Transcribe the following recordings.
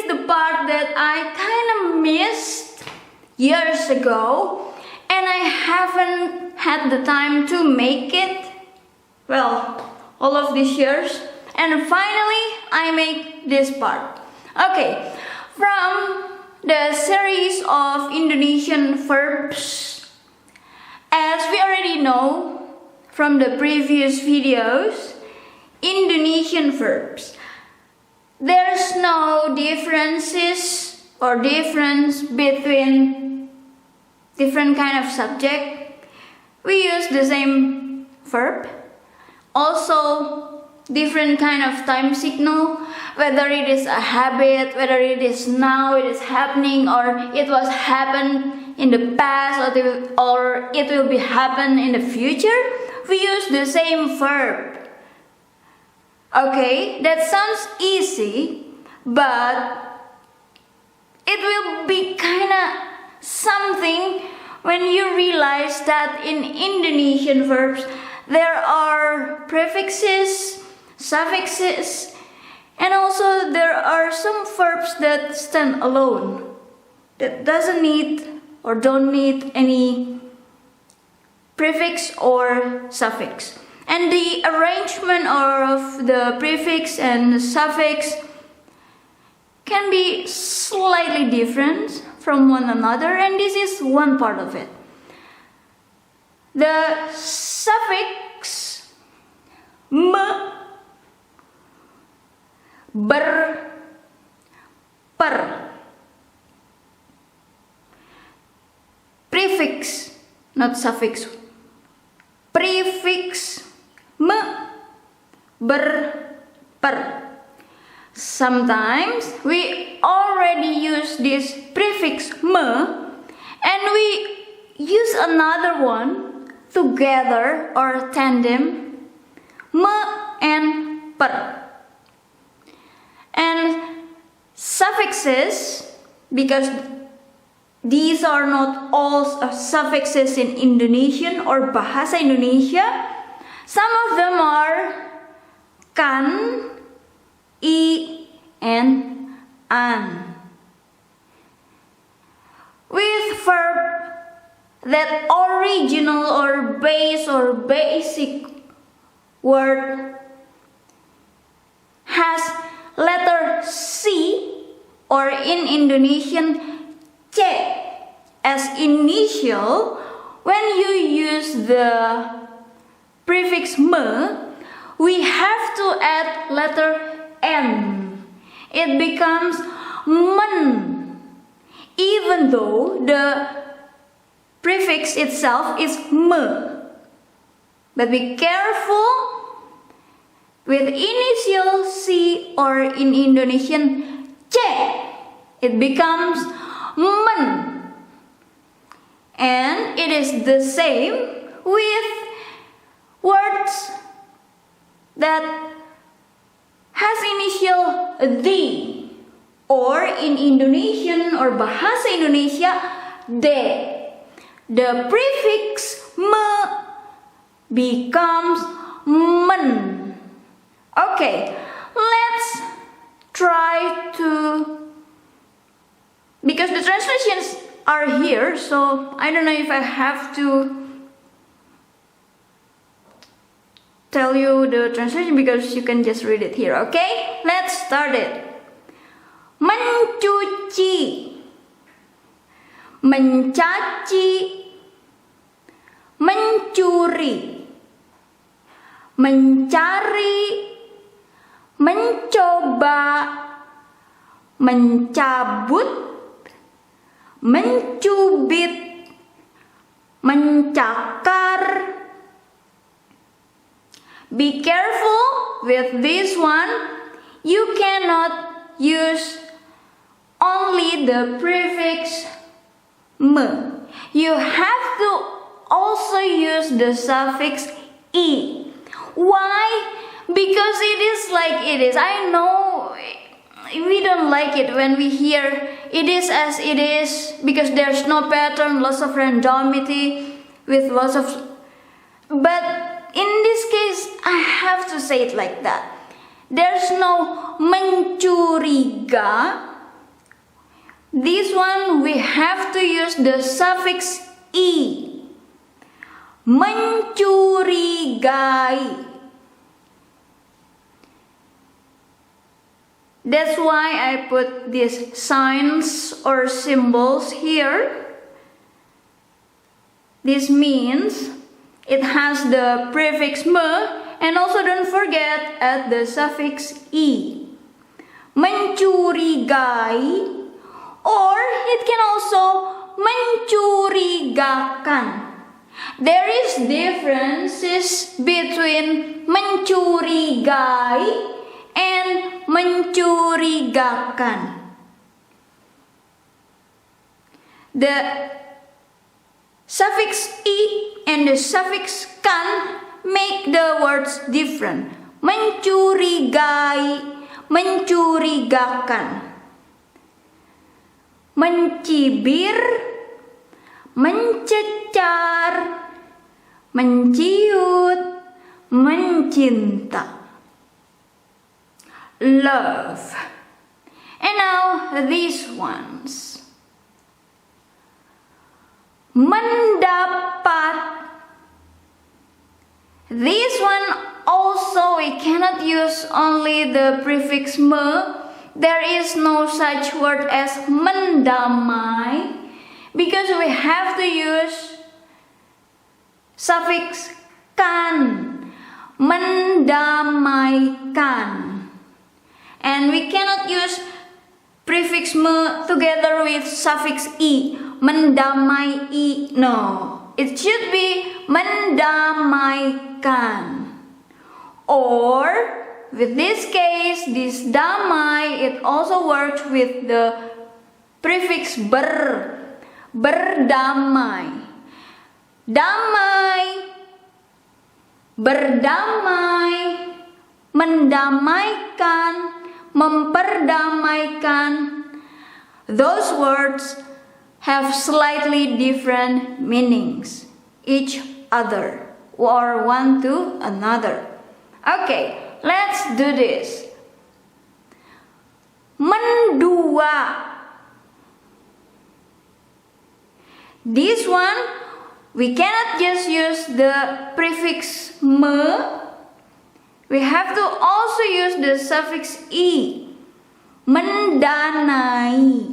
the part that I kind of missed years ago, and I haven't had the time to make it, well, all of these years, and finally I make this part. Okay, from the series of Indonesian verbs, as we already know from the previous videos, Indonesian verbs, there's no differences or difference between different kind of subject. We use the same verb. Also, different kind of time signal, whether it is a habit, whether it is now, it is happening, or it was happened in the past, or it will be happen in the future. We use the same verb. Okay, that sounds easy, but it will be kind of something when you realize that in Indonesian verbs there are prefixes, suffixes, and also there are some verbs that stand alone, that doesn't need or don't need any prefix or suffix. And the arrangement of the prefix and suffix can be slightly different from one another, and this is one part of it. The suffix me, ber, per. Prefix, not suffix. Prefix me, ber, per. Sometimes we already use this prefix me and we use another one together or tandem, me and per. And suffixes, because these are not all suffixes in Indonesian or Bahasa Indonesia, some of them are kan, I, and an. With verb that original or base or basic word has letter C, or in Indonesian C as initial, when you use the prefix me, we have to add letter N. It becomes men, even though the prefix itself is me. But be careful with initial C, or in Indonesian C, it becomes men. And it is the same with words that has initial D, or in Indonesian or Bahasa Indonesia D. The prefix me becomes men. Okay, let's try to, because the translations are here, so I don't know if I have to tell you the translation, because you can just read it here. Okay, let's start it. Mencuci, mencaci, mencuri, mencari, mencoba, mencabut, mencubit, mencakar. Be careful with this one. You cannot use only the prefix me. You have to also use the suffix I. Why? Because it is like it is. I know we don't like it when we hear it is as it is, because there's no pattern, lots of randomity, with lots of, but in this case I have to say it like that. There's no mencuriga, This one we have to use the suffix I. Mencurigai. That's why I put these signs or symbols here. This means it has the prefix me, and also don't forget add the suffix I. Mencurigai, or it can also mencurigakan. There is differences between mencurigai and mencurigakan. The suffix I and the suffix kan make the words different. Mencurigai, mencurigakan. Mencibir, mencecar, menciut, mencinta. Love. And now these ones. Mendapat. This one also we cannot use only the prefix me. There is no such word as mendamai, because we have to use suffix kan. Mendamaikan. And we cannot use prefix me together with suffix I. Mendamai. No. It should be mendamaikan. Or, with this case, this damai, it also works with the prefix ber. Berdamai. Damai. Berdamai. Mendamaikan. Memperdamaikan. Those words have slightly different meanings, each other, or one to another. Okay, let's do this. Mendua. This one, we cannot just use the prefix me. We have to also use the suffix I. Mendanai.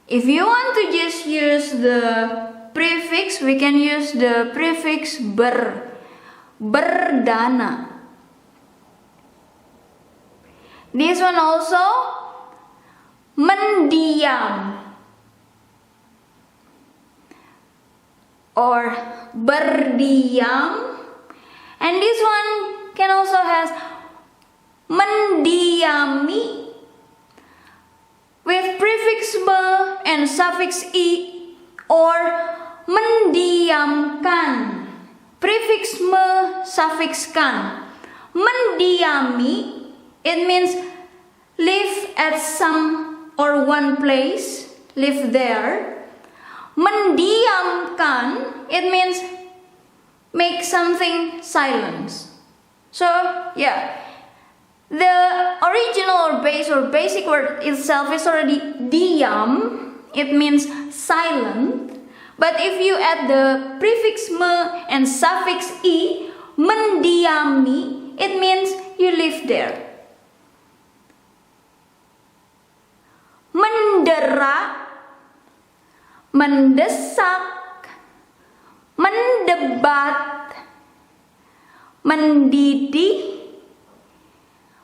If you want to just use the prefix, we can use the prefix ber. Berdana. This one also, mendiam. Or berdiam. And this one can also has mendiami with prefix be and suffix I, or mendiamkan, prefix me, suffix kan. Mendiami, it means live at some or one place, live there. Mendiamkan, it means make something silence. So, yeah, the original or base or basic word itself is already diam. It means silent. But if you add the prefix me and suffix I, mendiami, it means you live there. Mendera, mendesak, mendebat, mendidih,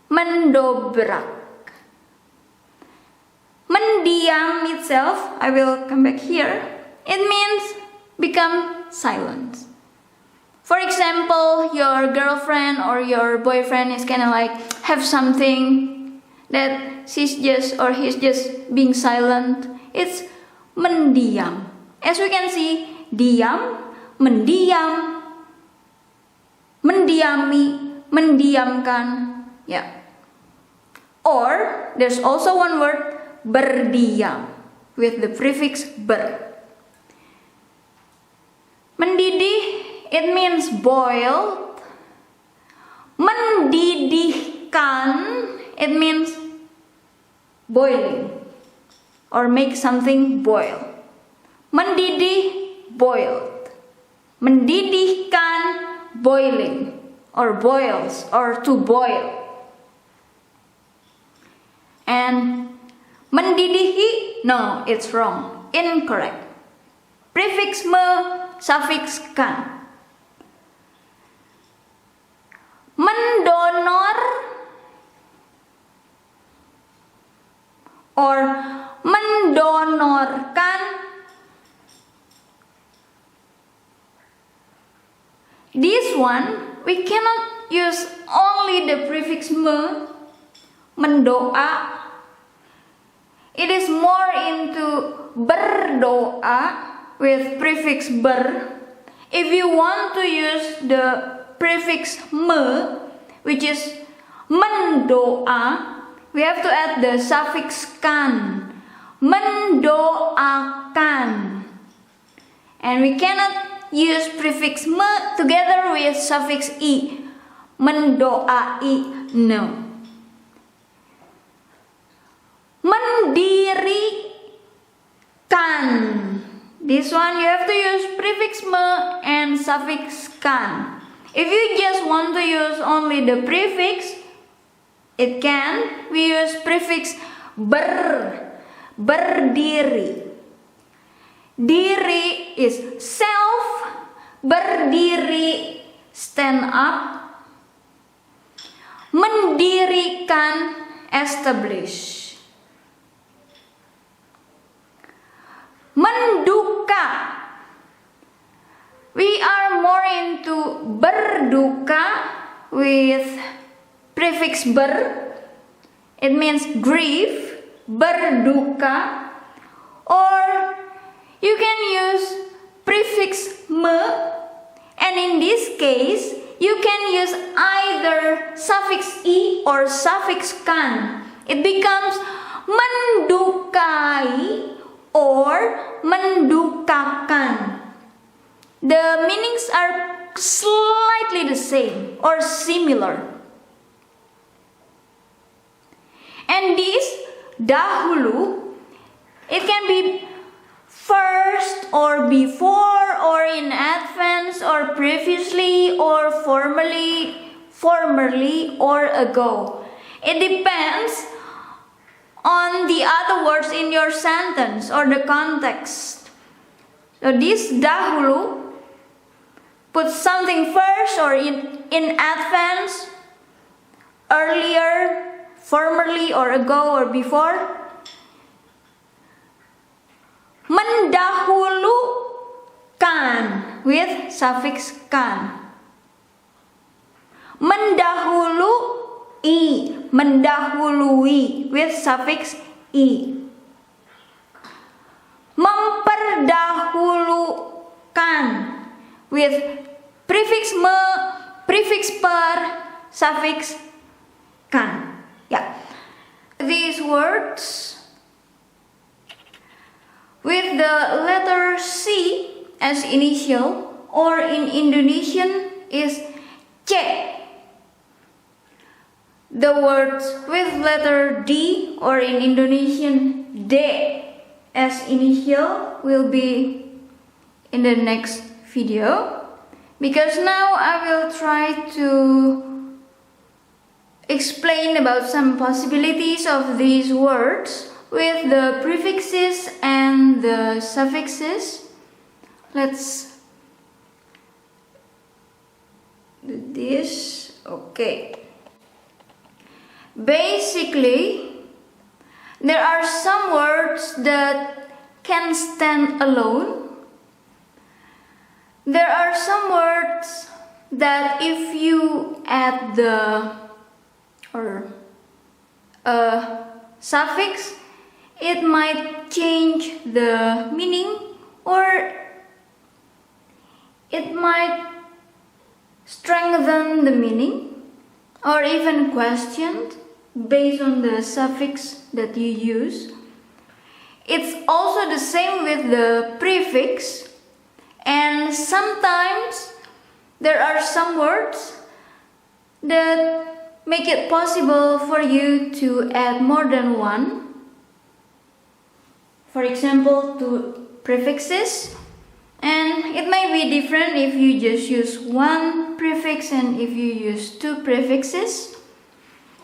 mendobrak. Mendiam itself, I will come back here, it means become silent. For example, your girlfriend or your boyfriend is kind of like have something that she's just or he's just being silent. It's mendiam. As we can see, diam, mendiam, mendiami, mendiamkan. Yeah. Or there's also one word, berdiam, with the prefix ber. Mendidih, it means boiled. Mendidihkan, it means boiling. or make something boil. Mendidih, boiled. Mendidihkan, boiling, or boils, or to boil. And mendidihi, no, it's wrong, incorrect. Prefix me, suffix kan. Mendonor or mendonorkan. This one, we cannot use only the prefix me, mendoa. It is more into berdoa with prefix ber. If you want to use the prefix me, which is mendoa, we have to add the suffix kan. Mendoakan. And we cannot use prefix me together with suffix i. Mendoai, no. Mendirikan. This one you have to use prefix me and suffix kan. If you just want to use only the prefix, it can. We use prefix berdiri. Diri is self, berdiri, stand up. Mendirikan, establish. Menduka. We are more into berduka with prefix ber. It means grief, berduka. Or you can use prefix me, and in this case, you can use either suffix i or suffix kan. It becomes mendukai or mendukakan. The meanings are slightly the same or similar. And this dahulu, it can be first or before or in advance or previously or formerly or ago. It depends on the other words in your sentence or the context. So this dahulu put something first or in advance, earlier, formerly or ago or before. Mendahulukan with suffix kan. Mendahului with suffix i. Memperdahulukan with prefix me, prefix per, suffix kan. Yeah. These words with the letter C as initial or in Indonesian is C. The words with letter D or in Indonesian D as initial will be in the next video, because now I will try to explain about some possibilities of these words with the prefixes and the suffixes. Let's do this. Okay. Basically, there are some words that can stand alone. There are some words that if you add the suffix, it might change the meaning, or it might strengthen the meaning, or even questioned based on the suffix that you use. It's also the same with the prefix, and sometimes there are some words that make it possible for you to add more than one. for example, to prefixes, and it might be different if you just use one prefix and if you use two prefixes,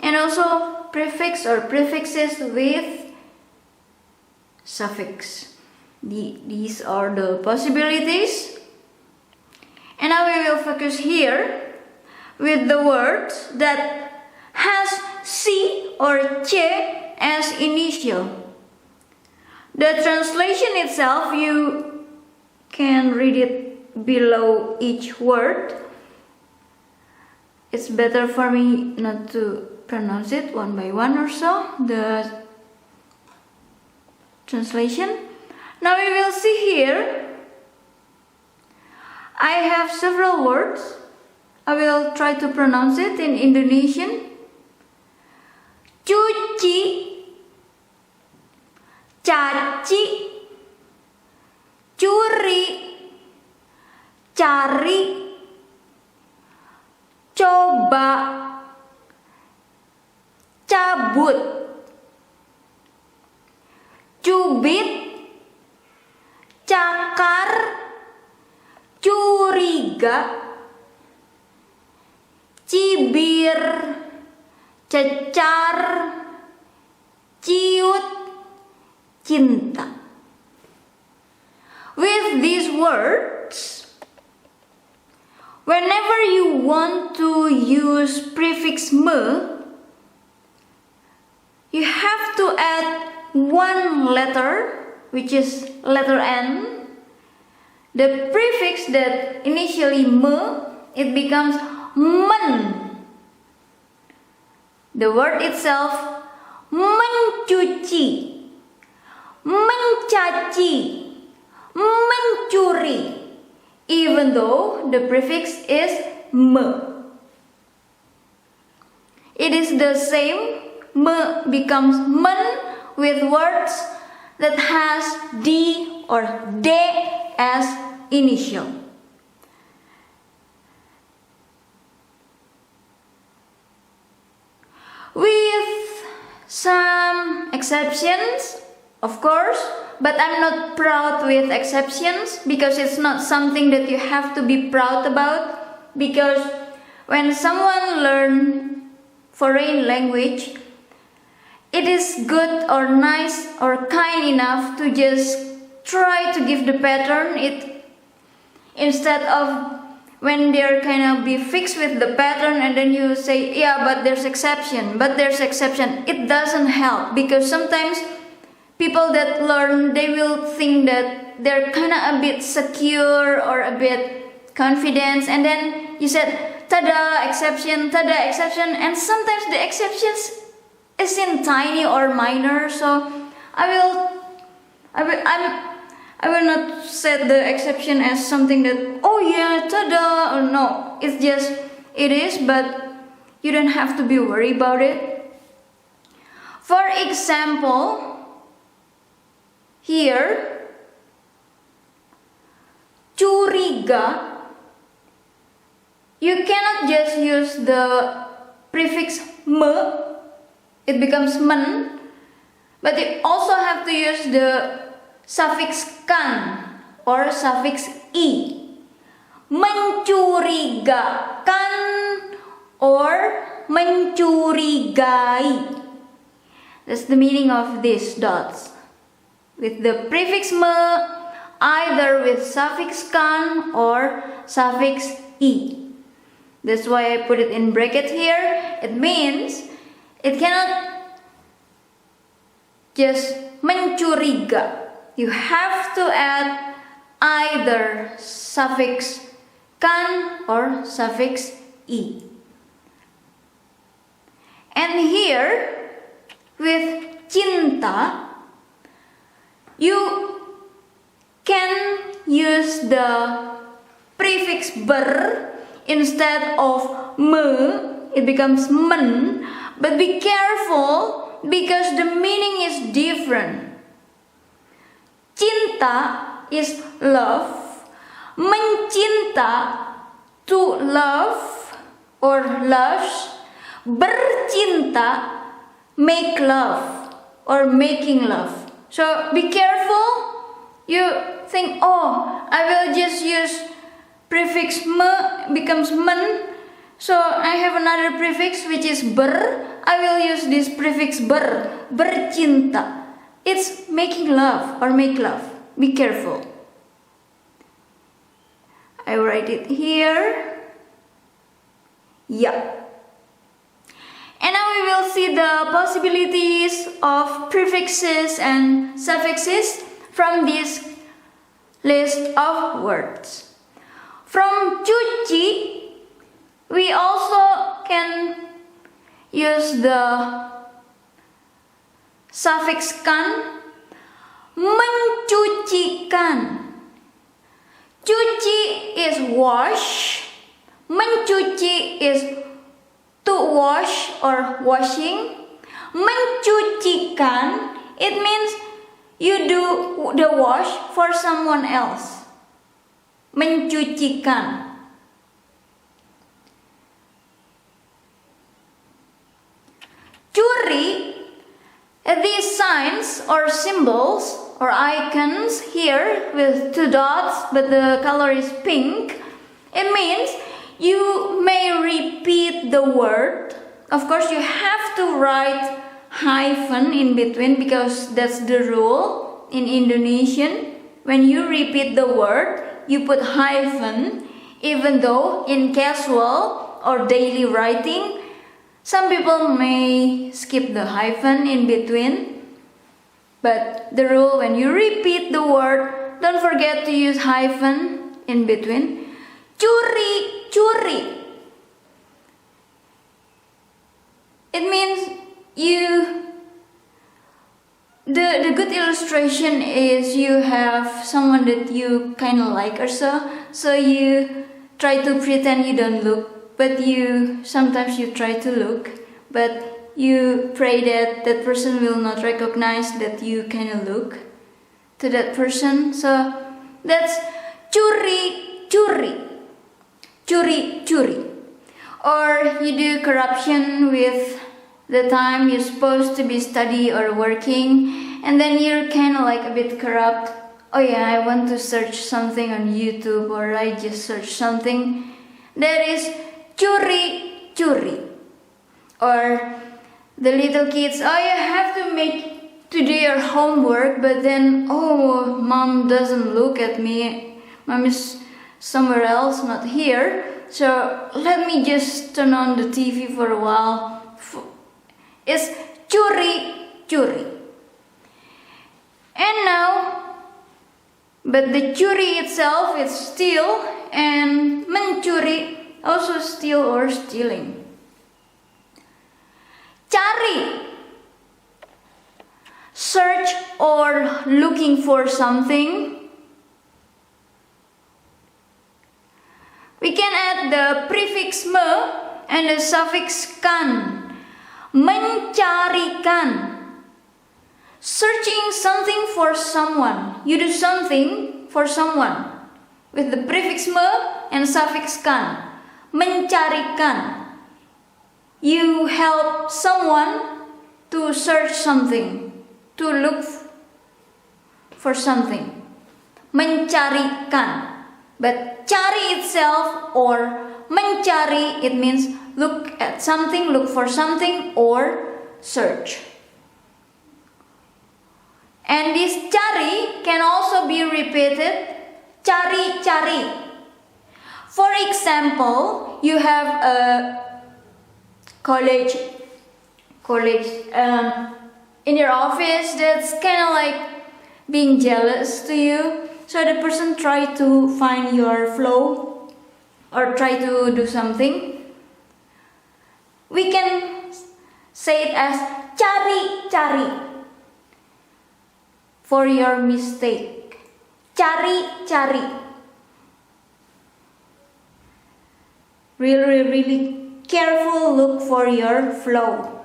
and also prefix or prefixes with suffix. These are the possibilities, and now we will focus here with the words that has C or Ch as initial. The translation itself, you can read it below each word. It's better for me not to pronounce it one by one or so, the translation. Now we will see here, I have several words. I will try to pronounce it in Indonesian. Cuci, caci, curi, cari, coba, cabut, cubit, cakar, curiga, cibir, cecar, ciut, cinta. With these words, whenever you want to use prefix me, you have to add one letter, which is letter N. The prefix that initially me, it becomes men. The word itself, mencuci, mencaci, mencuri, even though the prefix is me. It is the same, me becomes men with words that has D or D as initial. With some exceptions, of course, but I'm not proud with exceptions because it's not something that you have to be proud about, because when someone learns foreign language, it is good or nice or kind enough to just try to give the pattern instead of when they're kind of be fixed with the pattern and then you say, yeah, but there's exception. It doesn't help, because sometimes people that learn, they will think that they're kind of a bit secure or a bit confident, and then you said, tada, exception, and sometimes the exceptions is in tiny or minor, so I will not set the exception as something that, oh yeah, tada, or no. It's just, it is, but you don't have to be worried about it. For example, here, curiga, you cannot just use the prefix me, it becomes men, but you also have to use the suffix kan or suffix i. Mencurigakan or mencurigai. That's the meaning of these dots. With the prefix me, either with suffix kan or suffix i. That's why I put it in bracket here. It means it cannot just mencuriga. You have to add either suffix kan or suffix i. And here, with cinta, you can use the prefix ber instead of me, it becomes men, but be careful because the meaning is different. Cinta is love, mencinta, to love or loves, bercinta, make love or making love. So be careful. You think, oh, I will just use prefix me becomes men. So I have another prefix which is ber. I will use this prefix ber. Bercinta. It's making love or make love. Be careful. I write it here. Yeah. And now we will see the possibilities of prefixes and suffixes from this list of words. From cuci, we also can use the suffix kan. Mencucikan. Cuci is wash. Mencuci is to wash or washing. Mencucikan, it means you do the wash for someone else. Mencucikan. Curi, these signs or symbols or icons here with 2 dots but the color is pink, it means you may repeat the word. Of course you have to write hyphen in between because that's the rule in Indonesian. When you repeat the word, you put hyphen, even though in casual or daily writing, some people may skip the hyphen in between. But the rule, when you repeat the word, don't forget to use hyphen in between. Curi, curi. It means the good illustration is you have someone that you kind of like or so you try to pretend you don't look, but sometimes you try to look, but you pray that that person will not recognize that you kind of look to that person. So that's curi, curi. Curi, curi. Or you do corruption with the time you're supposed to be study or working, and then you're kind of like a bit corrupt. Oh yeah, I want to search something on YouTube, or I just search something. That is curi, curi. Or the little kids, oh, you have to do your homework, but then, oh, mom doesn't look at me. Mom is somewhere else, not here. So let me just turn on the TV for a while. It's curi, curi. And now, but the curi itself is steal, and mencuri also steal or stealing. Cari, search or looking for something. We can add the prefix me and the suffix kan. Mencarikan, searching something for someone. You do something for someone with the prefix me and suffix kan. Mencarikan, you help someone to search something, to look for something. Mencarikan. But cari itself or mencari, it means look at something, look for something, or search. And this cari can also be repeated. Cari, cari. For example, you have a college in your office that's kind of like being jealous to you. So the person try to find your flow or try to do something. We can say it as cari, cari for your mistake. Cari, cari. Really careful, look for your flow.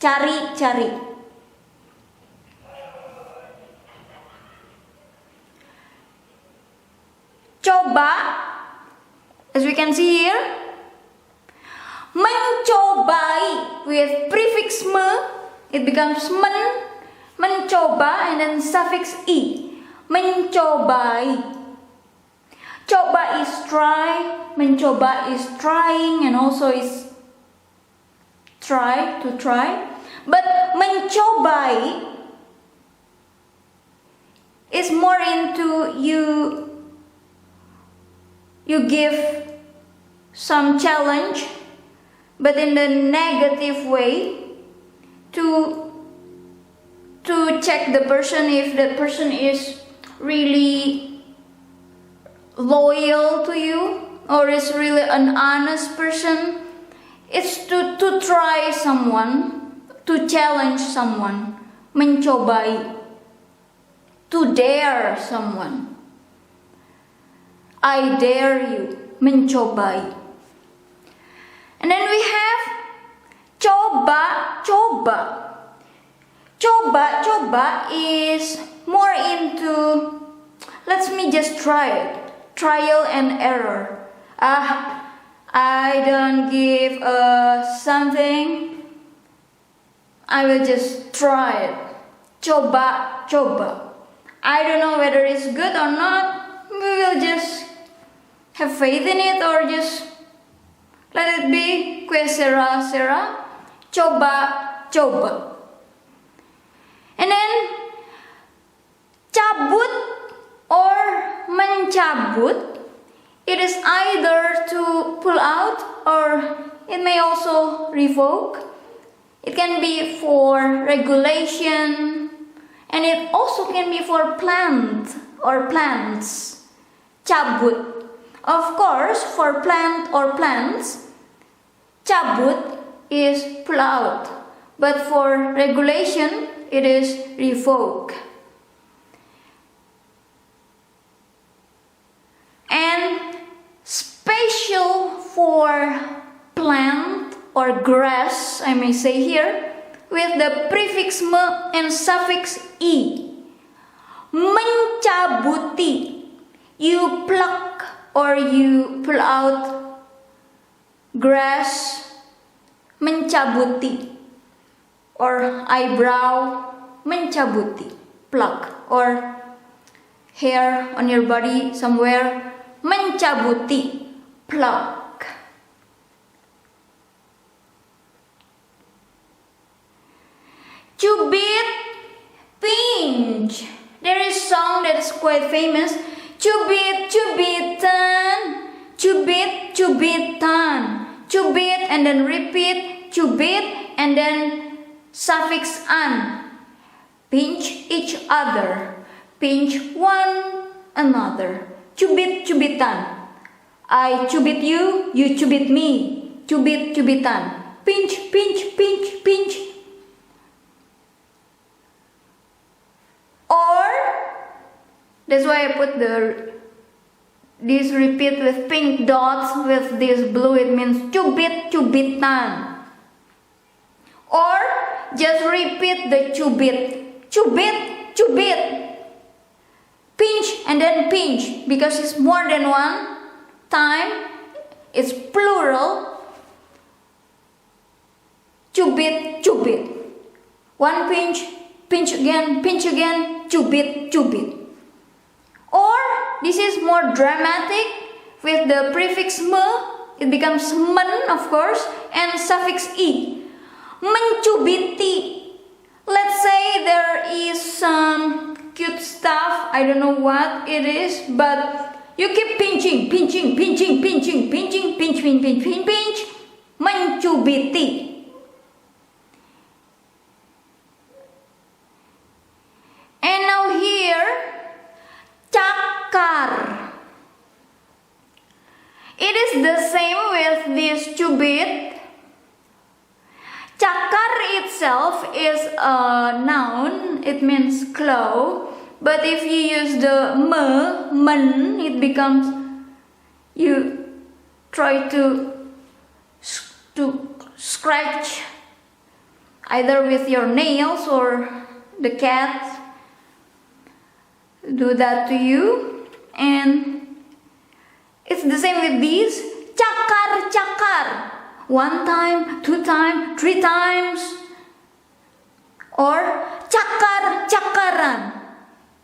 Cari, cari. Coba, as we can see here, mencobai with prefix me, it becomes men. mencoba, and then suffix E, mencobai. Coba is try, mencoba is trying, and also is try, to try. But mencobai is more into you give some challenge, but in the negative way, to check the person if the person is really loyal to you or is really an honest person. It's to try someone, to challenge someone, mencobai, to dare someone. I dare you, mencobai. And then we have coba, coba. Coba, coba is more into, let me just try it. Trial and error. I don't give something. I will just try it. Coba, coba. I don't know whether it's good or not. We will just have faith in it or just let it be. Que sera, sera. Coba, coba. And then cabut or mencabut, it is either to pull out or it may also revoke. It can be for regulation, and it also can be for plant or plants. Cabut. Of course, for plant or plants, cabut is pull out, but for regulation, it is revoke. And special for plant or grass, I may say here, with the prefix me and suffix e. Mencabuti. You pluck or you pull out grass, mencabuti. Or eyebrow, mencabuti, pluck. Or hair on your body somewhere, mencabuti, pluck. Cubit, pinch. There is a song that is quite famous. Cubit, cubitan, cubit, cubitan. Cubit and then repeat, cubit and then suffix an. Pinch each other. Pinch one another. Cubit, cubitan. I cubit you, you cubit me. Cubit, cubitan. Pinch, pinch, pinch, pinch. Or, that's why I put this repeat with pink dots with this blue, it means cubit, cubitan. Or, just repeat the cubit. Cubit, cubit. Pinch and then pinch, because it's more than one time, it's plural. Cubit, cubit. One pinch, pinch again, cubit, cubit. Or this is more dramatic with the prefix me, it becomes men, of course, and suffix e. Mencubiti. Let's say there is some cute stuff, I don't know what it is, but you keep pinching, pinching, pinching, pinching, pinching, pinch, pinch, pinch, pinch, pinch. Mencubiti. And now here, cakar. It is the same with this cubit. Cakar itself is a noun, it means claw. But if you use the me, men, it becomes, you try to scratch either with your nails or the cat do that to you. And it's the same with these. Cakar, cakar. One time, two times, three times. or cakar-cakaran,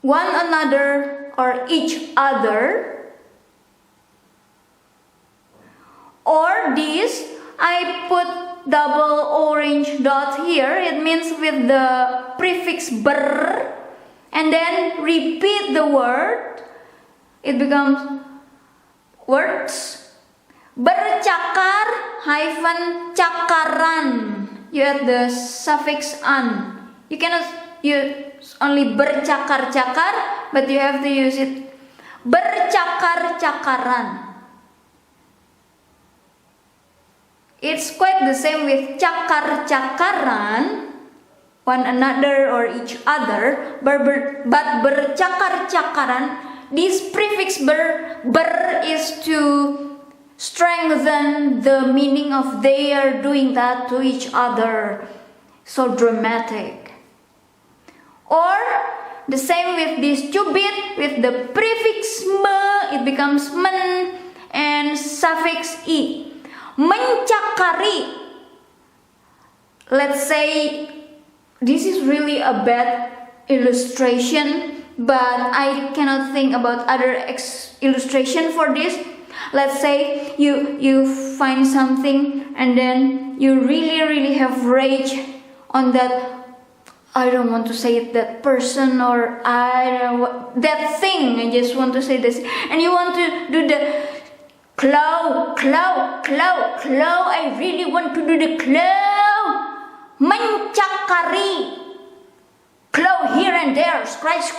one another or each other. Or this, I put double orange dot here. It means with the prefix ber, and then repeat the word. It becomes words. Bercakar hyphen cakaran. You add the suffix an. You cannot use only bercakar-cakar, but you have to use it bercakar-cakaran. It's quite the same with cakar-cakaran, one another or each other, but bercakar-cakaran, this prefix ber is to strengthen the meaning of they are doing that to each other. So dramatic. Or the same with this cubit, with the prefix me, it becomes men and suffix i. Mencakari. Let's say this is really a bad illustration, but I cannot think about other illustration for this. Let's say you find something and then you really have rage on that. I don't want to say it, that person, or I don't know that thing. I just want to say this, and you want to do the claw. I really want to do the claw. Mencakari. Claw here and there. Scratch.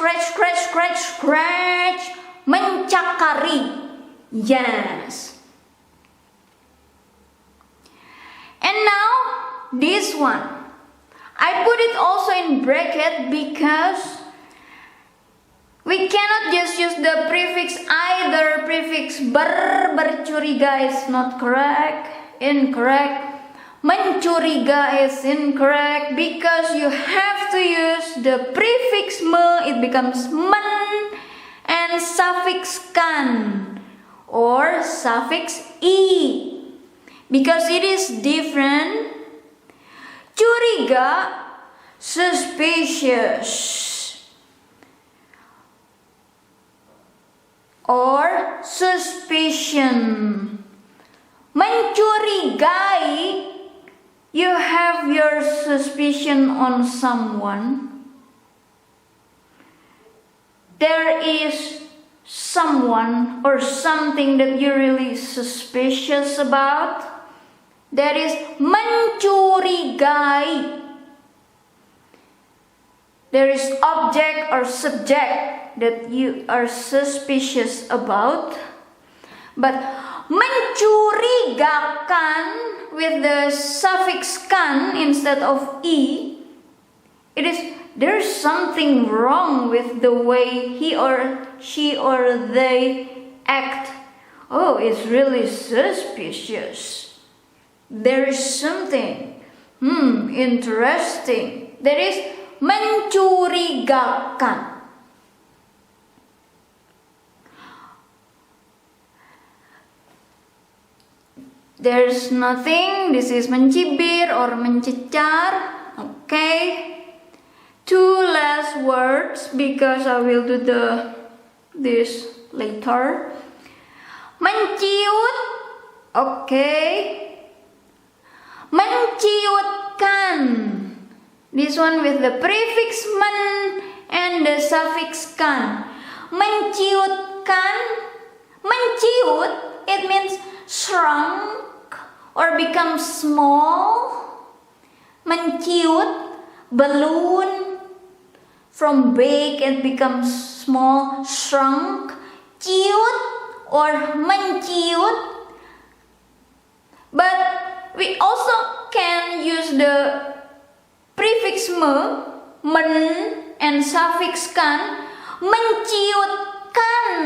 Mencakari. Yes. And now this one. I put it also in bracket because we cannot just use the prefix either. Prefix bercuriga is not correct, incorrect. Mencuriga is incorrect because you have to use the prefix me, it becomes men, and suffix kan or suffix i because it is different. Curiga, suspicious, or suspicion. Mencurigai, you have your suspicion on someone. There is someone or something that you're really suspicious about. That is mencurigai. There is object or subject that you are suspicious about. But mencurigakan with the suffix kan instead of i, there's something wrong with the way he or she or they act. Oh, it's really suspicious. There is something interesting. That is mencurigakan. There's nothing. This is mencibir or mencecar. Okay. 2 last words because I will do this later. Menciut. Okay. Menciutkan. This one with the prefix men and the suffix kan. Menciutkan. Menciut, it means shrunk or become small. Menciut, balloon. From big it becomes small, shrunk. Ciut or menciut. But we also can use the prefix me, men, and suffix kan. Menciutkan.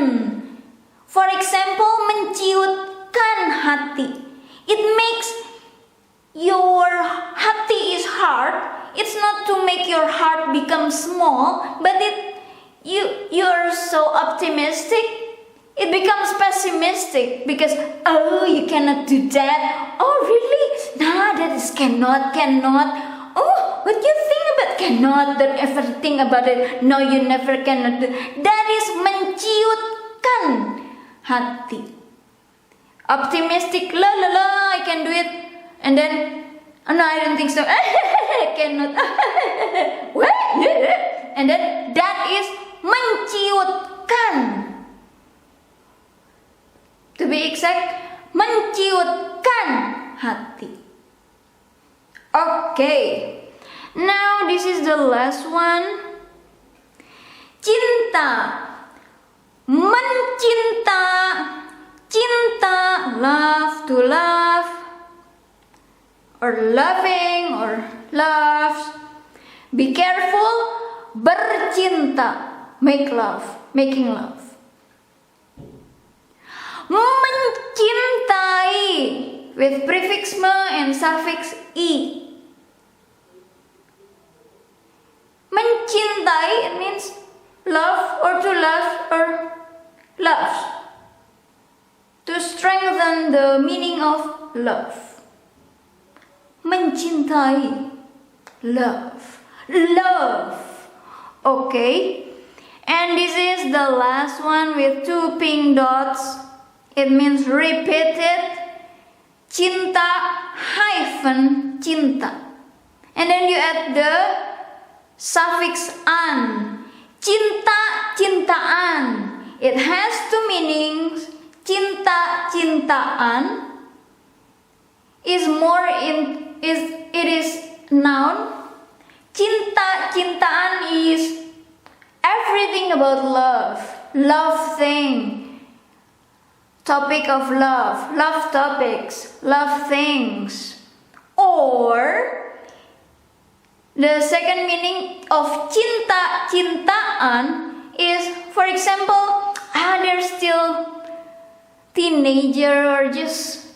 For example, menciutkan hati. It makes your hati is hard. It's not to make your heart become small, but you're so optimistic. It becomes pessimistic because, oh, you cannot do that. Oh, really? Nah, that is cannot. Oh, what do you think about cannot, don't ever think about it. No, you never cannot do. That is menciutkan hati. Optimistic, la la la, I can do it. And then, oh, no, I don't think so. I cannot. What? And then that is menciutkan. To be exact, menciutkan hati. Okay. Now this is the last one. Cinta. Mencinta. Cinta. Love, to love. Or loving, or loves. Be careful. Bercinta. Make love. Making love. Mencintai. With prefix me and suffix i. Mencintai, it means love or to love or loves. To strengthen the meaning of love. Mencintai, love, love. Okay, and this is the last one with 2 pink dots. It means repeated. Cinta hyphen cinta. And then you add the suffix an. Cinta, cintaan. It has 2 meanings. Cinta, cintaan is it is noun. Cinta, cintaan is everything about love. Love thing. Topic of love. Love topics. Love things. Or the second meaning of cinta, cintaan is, for example, they're still teenager or just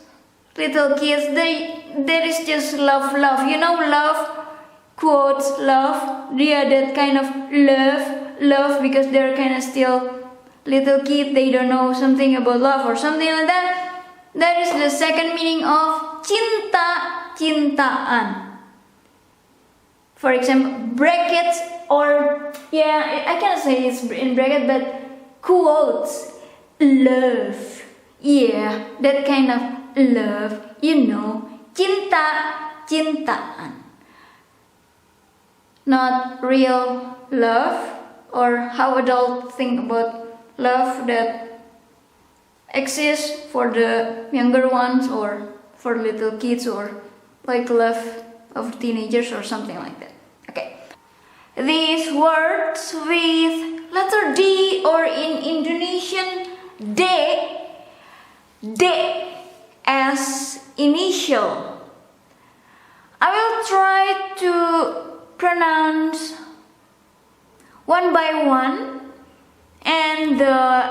little kids. There is just love. You know, love, quotes, love. They are that kind of love because they're kind of still little kid. They don't know something about love or something like that. That is the second meaning of cinta, cintaan. For example, brackets or, I cannot say it's in bracket, but quotes, love. Yeah, that kind of love, you know, cinta, cintaan. Not real love, or how adults think about love that exists for the younger ones or for little kids, or like love of teenagers or something like that. Okay. These words with letter D or in Indonesian D as initial. I will try to pronounce one by one, and the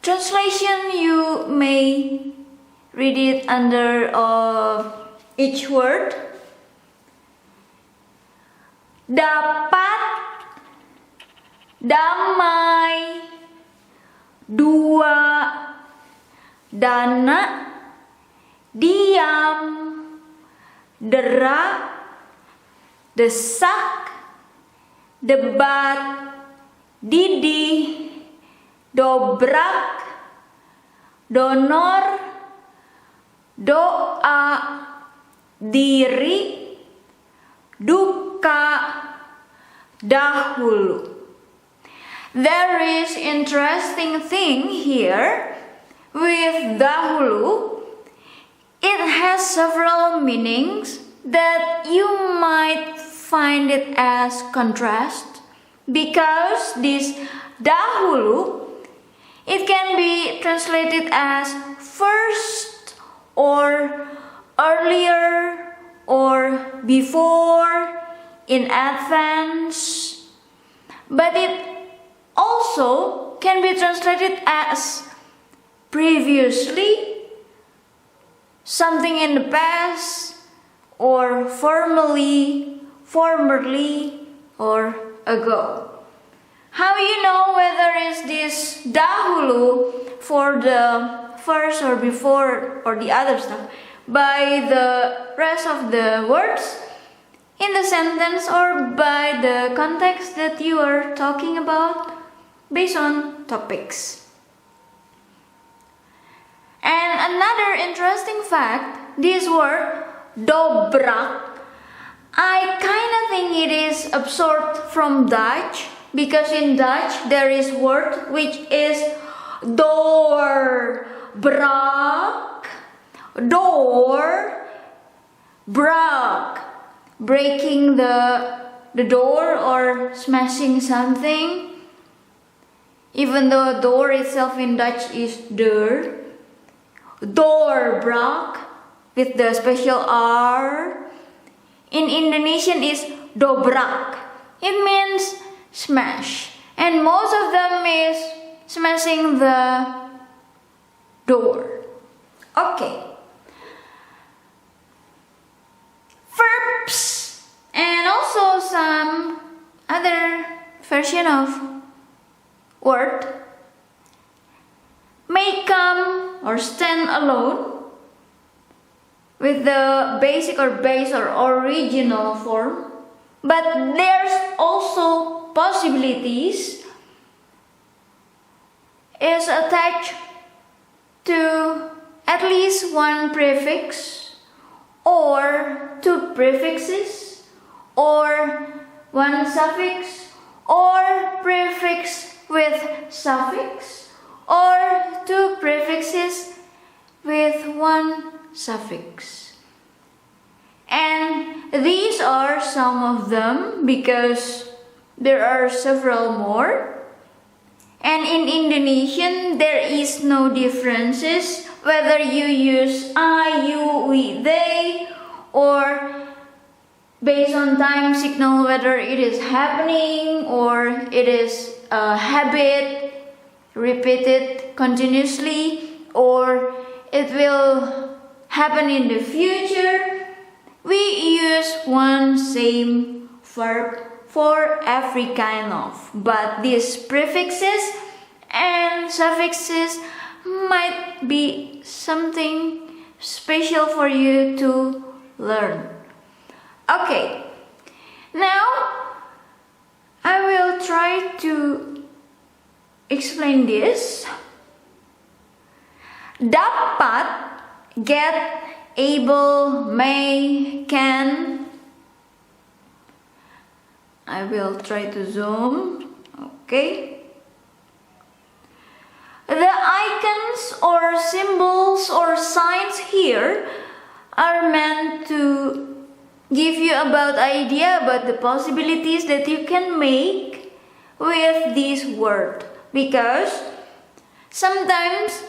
translation you may read it under each word. Dapat, damai, dua, dana, diam, derak, desak, debat, didih, dobrak, donor, doa, diri, duka, dahulu. There is interesting thing here with dahulu. It has several meanings that you might find it as contrast, because this dahulu, it can be translated as first or earlier or before, in advance, but it also can be translated as previously, something in the past, or formerly, or ago. How you know whether is this dahulu for the first or before or the other stuff? By the rest of the words. in the sentence or by the context that you are talking about based on topics. And another interesting fact, this word dobrak, I kind of think it is absorbed from Dutch, because in Dutch there is word which is doorbrak, doorbrak, breaking the door or smashing something. Even though door itself in Dutch is deur, doorbrak with the special R. In Indonesian is dobrak. It means smash, and most of them is smashing the door. Okay. Verbs and also some other version of word may come or stand alone with the basic or base or original form, but there's also possibilities is attached to at least one prefix or two prefixes or one suffix or prefix with suffix or two prefixes with one suffix. And these are some of them, because there are several more. And in Indonesian there is no differences whether you use I, you, we, they, or based on time signal whether it is happening or it is a habit repeated continuously or it will happen in the future. We use one same verb for every kind of, but these prefixes and suffixes might be something special for you to learn. Okay, now I will try to explain this. Dapat, get, able, may, can. I will try to zoom. Okay. The icons or symbols or signs here are meant to give you about idea about the possibilities that you can make with this word, because sometimes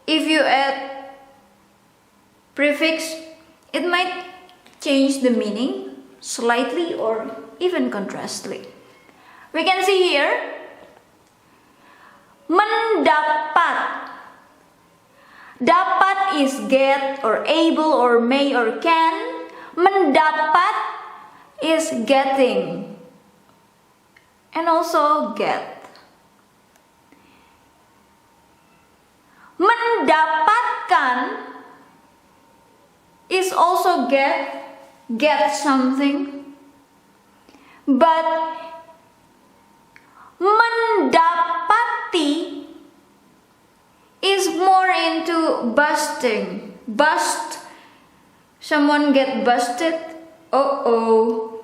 if you add prefix, it might change the meaning slightly or even contrastly. We can see here mendapat. Dapat is get or able or may or can. Mendapat is getting and also get. Mendapatkan is also get something, but mendapati is more into busting. Bust. Someone get busted. Uh-oh.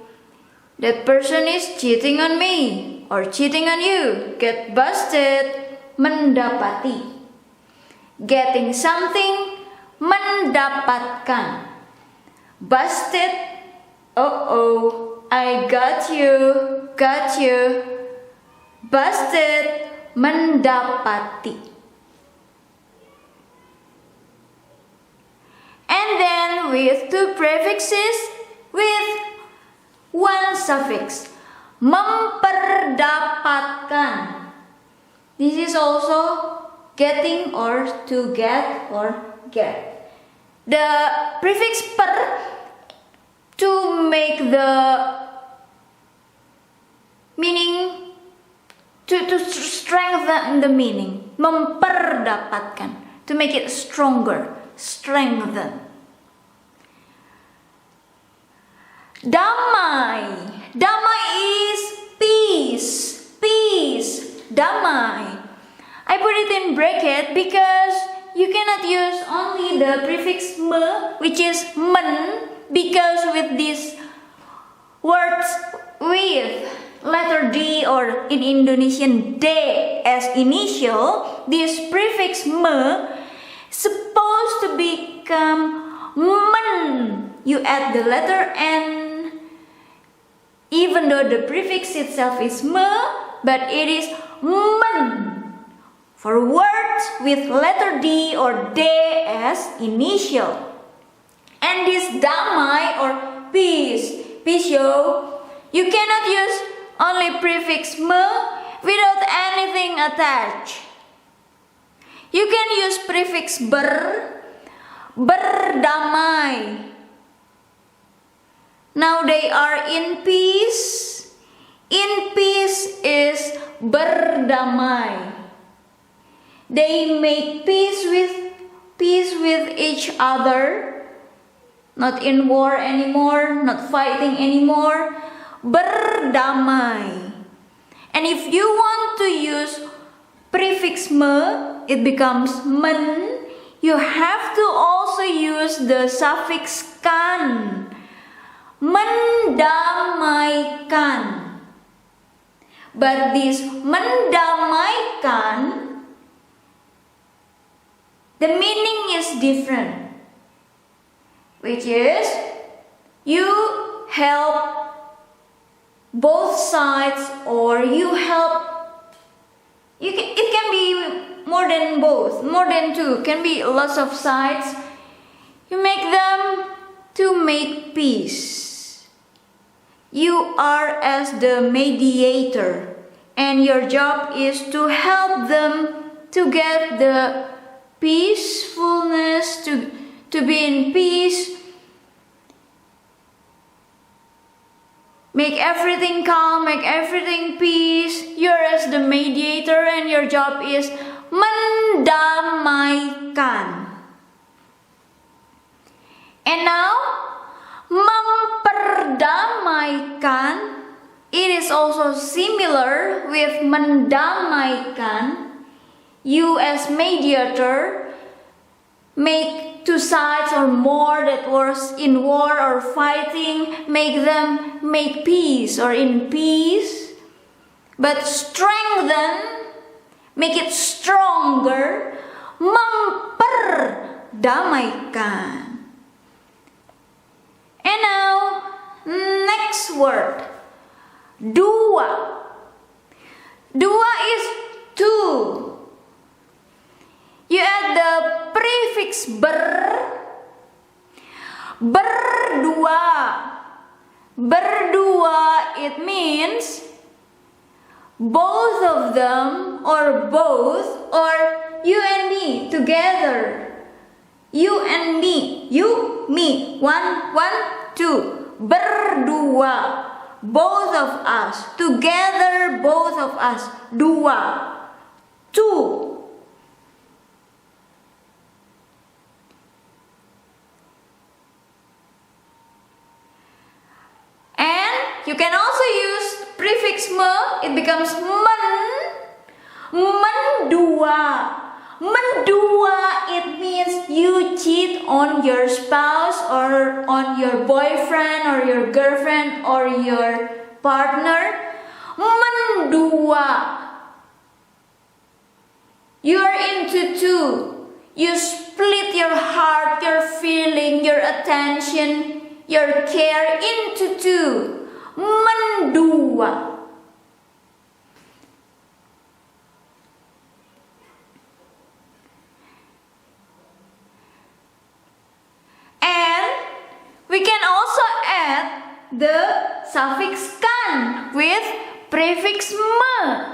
That person is cheating on me or cheating on you. Get busted. Mendapati. Getting something. Mendapatkan. Busted. Uh-oh. I got you. Got you. Busted. Mendapati. And then with two prefixes with one suffix. Memperdapatkan. This is also getting or to get or get. The prefix per to make the meaning, to strengthen the meaning. Memperdapatkan. To make it stronger. Strengthen. Damai. Damai is peace. Peace. Damai. I put it in bracket because you cannot use only the prefix me, which is men, because with these words with letter D or in Indonesian D as initial, this prefix me supposed to become men. You add the letter N, even though the prefix itself is me, but it is men for words with letter D or D as initial. And this damai or peace, you cannot use only prefix me without anything attached. You can use prefix berdamai. Now they are in peace. In peace is berdamai. They make peace with each other. Not in war anymore, not fighting anymore. Berdamai. And if you want to use prefix me, it becomes men. You have to also use the suffix kan. Mendamaikan. But this mendamaikan, the meaning is different, which is you help both sides, or you help. It can be more than both, more than two. Can be lots of sides. You make them to make peace. You are as the mediator, and your job is to help them to get the peacefulness, to be in peace. Make everything calm, make everything peace. You're as the mediator and your job is mendamaikan. And now, memperdamaikan. It is also similar with mendamaikan. You as mediator make two sides or more that was in war or fighting, make them make peace or in peace, but strengthen, make it stronger, memperdamaikan. And now, next word, dua. Dua is two. You add the prefix berdua. Berdua, it means both of them, or both, or you and me together. You and me, you, me, one, two. Berdua, both of us, together, both of us. Dua, two. You can also use prefix me, it becomes mendua. Mendua, it means you cheat on your spouse or on your boyfriend or your girlfriend or your partner. Mendua. You are into two. You split your heart, your feeling, your attention, your care into two. Mendua. And we can also add the suffix kan with prefix me.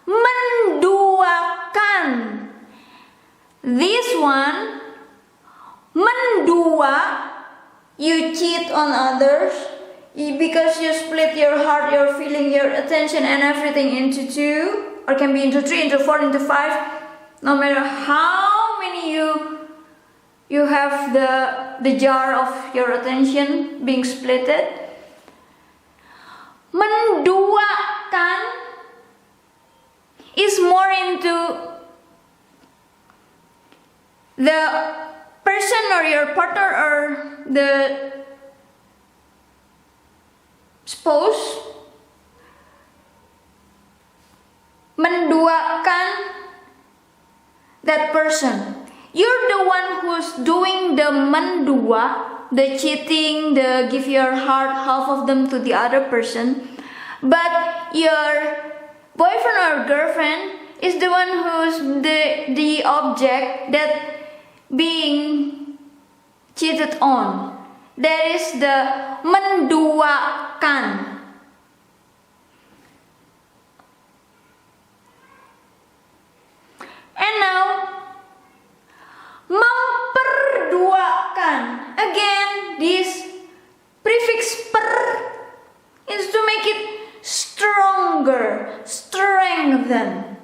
Menduakan. This one, mendua, you cheat on others. Because you split your heart, your feeling, your attention and everything into two, or can be into three, into four, into five. No matter how many you have the jar of your attention being splitted. Menduakan is more into the person or your partner or the spouse. Menduakan that person. You're the one who's doing the mendua, the cheating, the give your heart, half of them to the other person. But your boyfriend or girlfriend is the one who's the object that being cheated on. That is the menduakan. And now, memperduakan. Again, this prefix per is to make it stronger, strengthen.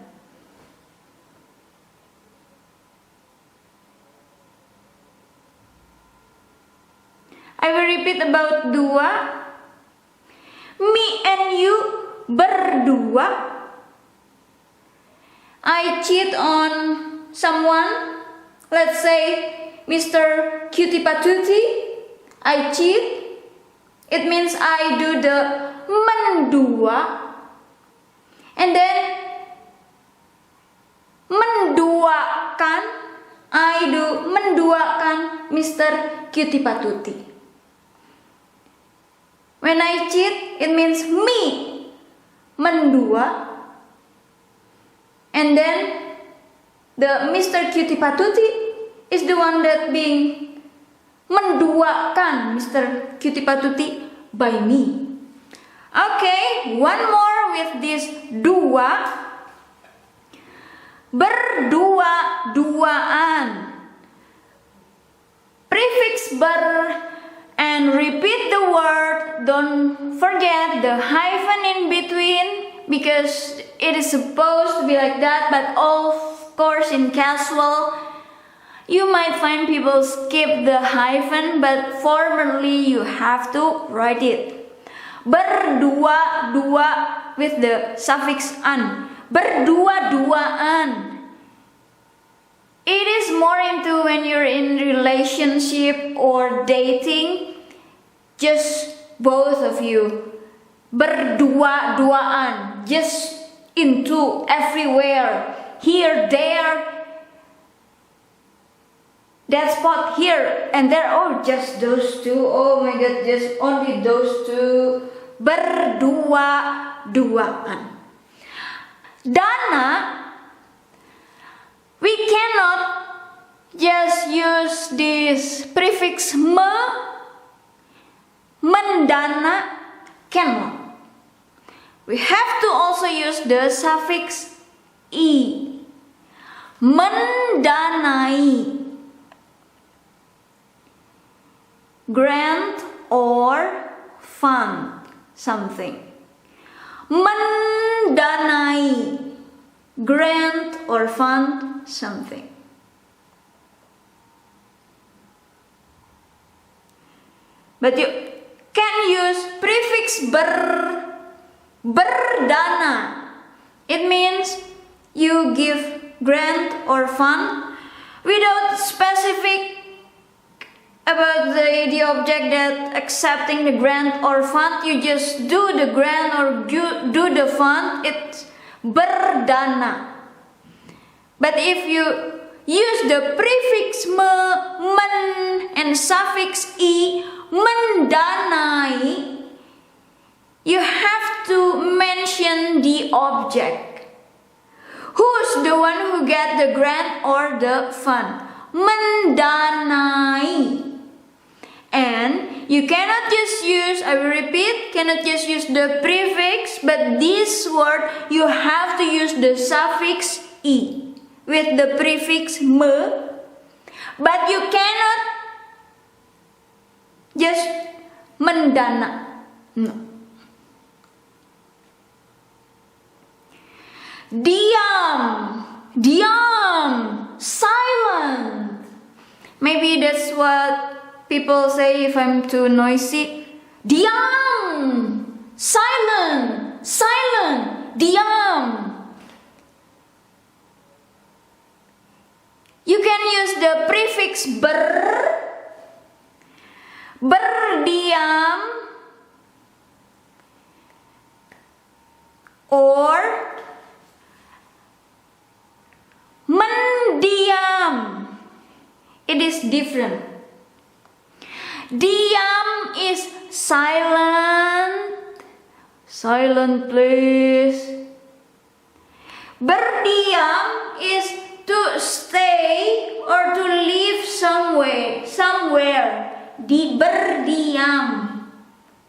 I will repeat about dua. Me and you berdua. I cheat on someone, let's say Mr. Cutie Patuti. I cheat. It means I do the mendua. And then menduakan, I do menduakan Mr. Cutie Patuti. When I cheat, it means me mendua. And then the Mr. Cutie Patuti is the one that being menduakan Mr. Cutie Patuti by me. Okay, one more with this dua. Berdua-duaan. Prefix ber and repeat the word. Don't forget the hyphen in between, because it is supposed to be like that, but of course in casual you might find people skip the hyphen, but formally you have to write it. Berdua-dua with the suffix an. Berdua-duaan. It is more into when you're in relationship or dating, just both of you. Berdua-duaan, just into everywhere, here, there, that spot, here and there. Oh, just those two. Oh my god, just only those two. Berdua-duaan. Dana, we cannot just use this prefix mendana, cannot. We have to also use the suffix i. Mendanai. Grant or fund something. Mendanai. Grant or fund something. But you can use prefix berdana. It means you give grant or fund without specific about the object that accepting the grant or fund. You just do the grant or do the fund. It's berdana. But if you use the prefix men and suffix i, mendanai, you have to mention the object. Who's the one who get the grant or the fund? Mendanai. And you cannot just use, I will repeat, cannot just use the prefix, but this word you have to use the suffix i with the prefix me. But you cannot just mendana. No. Diam, silent. Maybe that's what people say if I'm too noisy. Diam, silent. diam. You can use the prefix berdiam, or mendiam. It is different. Diam is silent. Silent, please. Berdiam is to stay or to live somewhere. Berdiam.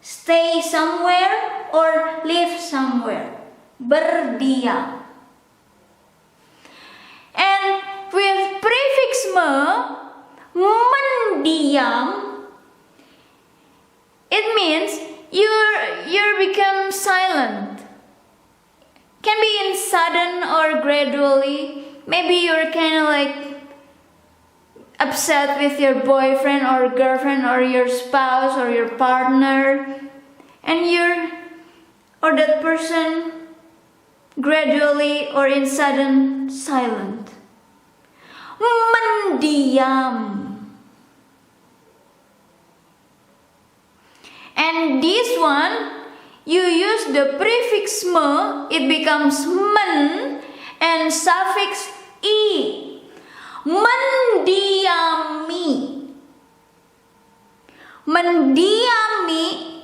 Stay somewhere or live somewhere. Berdiam. And with prefix mendiam, it means you become silent. Can be in sudden or gradually. Maybe you're kind of like upset with your boyfriend or girlfriend or your spouse or your partner, and that person gradually or in sudden silent. Mendiam. And this one, you use the prefix me, it becomes men, and suffix i. Mendiami. Mendiami,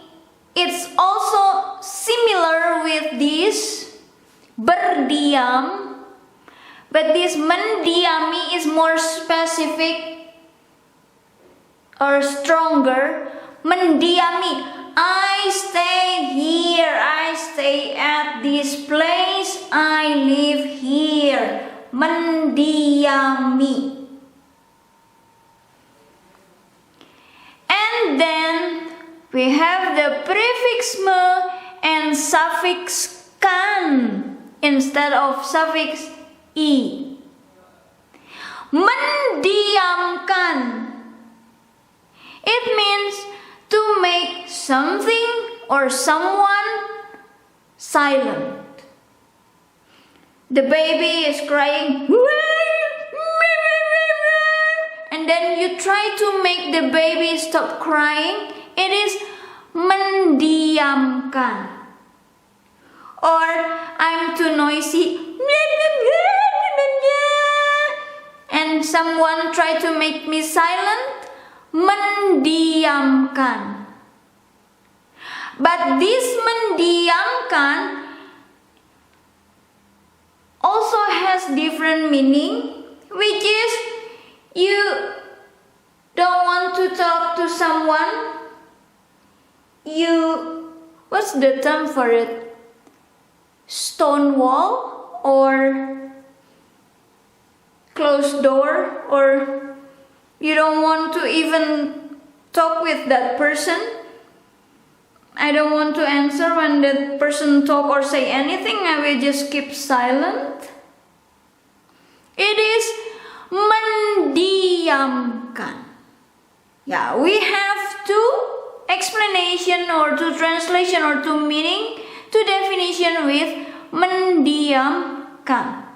it's also similar with this berdiam, but this mendiami is more specific or stronger. Mendiami, I stay here, I stay at this place, I live here. Mendiami. And then we have the prefix me and suffix kan instead of suffix i. Mendiamkan. It means to make something or someone silent. The baby is crying, and then you try to make the baby stop crying. It is mendiamkan. Or I'm too noisy, and someone try to make me silent. Mendiamkan. But this mendiamkan also has different meaning, which is you don't want to talk to someone. What's the term for it? Stonewall or closed door, or you don't want to even talk with that person. I don't want to answer when that person talk or say anything. I will just keep silent. It is mendiamkan. Yeah, we have two explanation or two translation or two meaning, two definition with mendiamkan.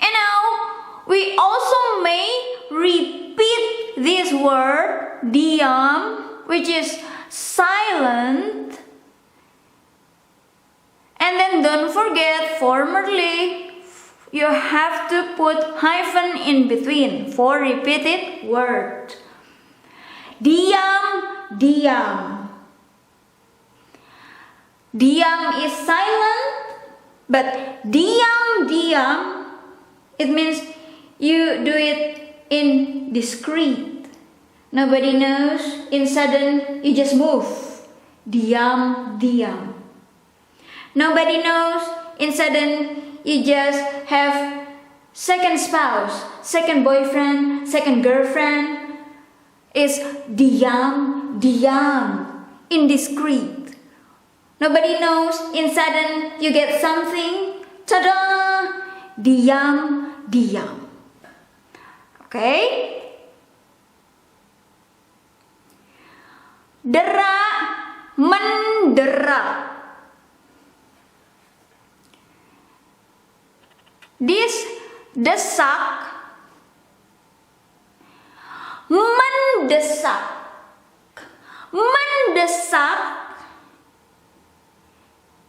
And now we also may repeat this word diam, which is silent, and then don't forget formerly you have to put hyphen in between for repeated word. Diam, diam. Diam is silent, but diam, diam, it means you do it in discreet. Nobody knows. In sudden, you just move. Diam, diam. Nobody knows. In sudden, you just have second spouse, second boyfriend, second girlfriend. It's diam, diam. Indiscreet. Nobody knows. In sudden, you get something. Ta-da! Diam, diam. Okay? Dera, mendera. this desak, mendesak, mendesak,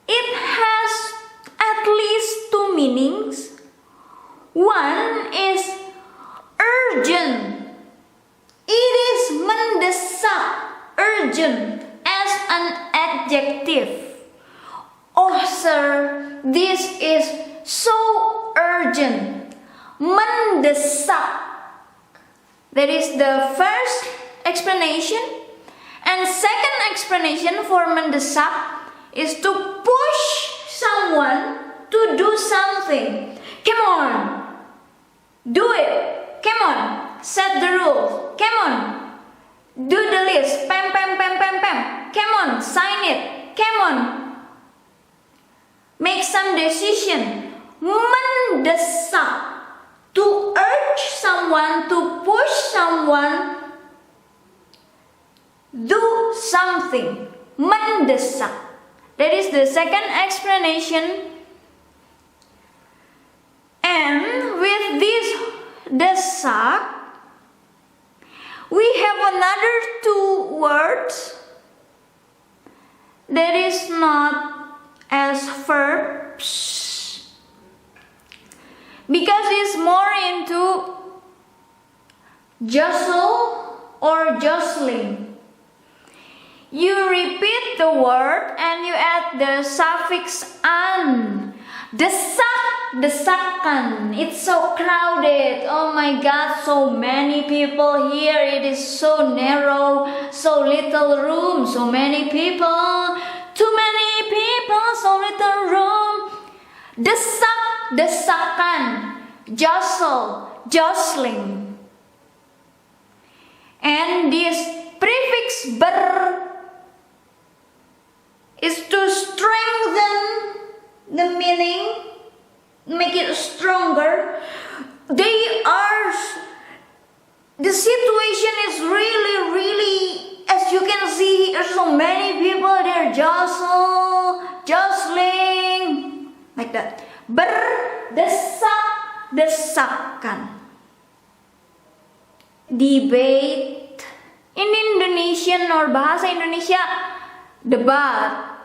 it has at least two meanings. One is urgent. It is mendesak, urgent, as an adjective. Oh sir, this is so urgent. Mendesak. That is the first explanation. And second explanation for mendesak is to push someone to do something. Come on, do it. Come on, set the rules. Come on, do the list. Pam, pam, pam, pam, pam. Come on, sign it. Come on, make some decision. Mendesak. To urge someone, to push someone, do something. Mendesak. That is the second explanation. And with this desak, we have another two words that is not as verbs, because it's more into jostle or jostling. You repeat the word and you add the suffix an. Desak, desakan. It's so crowded. Oh my God, so many people here. It is so narrow, so little room, so many people. Too many people, so little room. Desak, desakan. Jostle, jostling. And this prefix ber is to strengthen the meaning, make it stronger. The situation is really, as you can see, there's so many people, they're jostling, like that. Berdesak, desakan. Debate. In Indonesian or bahasa Indonesia, debat.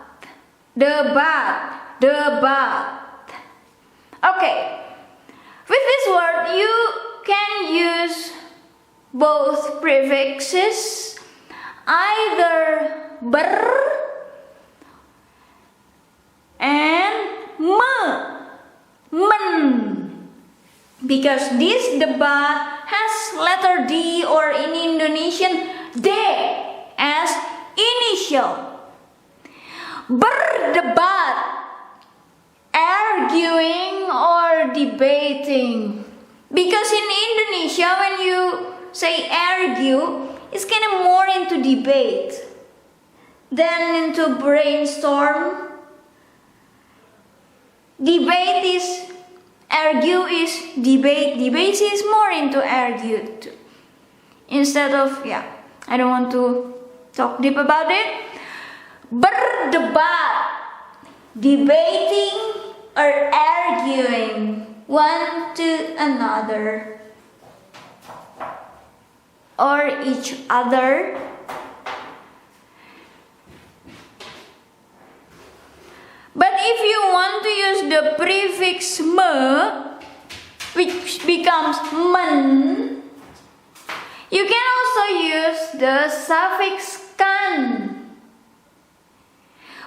Okay, with this word you can use both prefixes, either ber and men, because this debat has letter D, or in Indonesian D as initial. Berdebat, arguing or debating. Because in Indonesia, when you say argue, it's kind of more into debate than into brainstorm. Debate is, argue is debate. Debate is more into argue too. Instead of, I don't want to talk deep about it. Berdebat, debating or arguing one to another or each other. But if you want to use the prefix me, which becomes men, you can also use the suffix kan.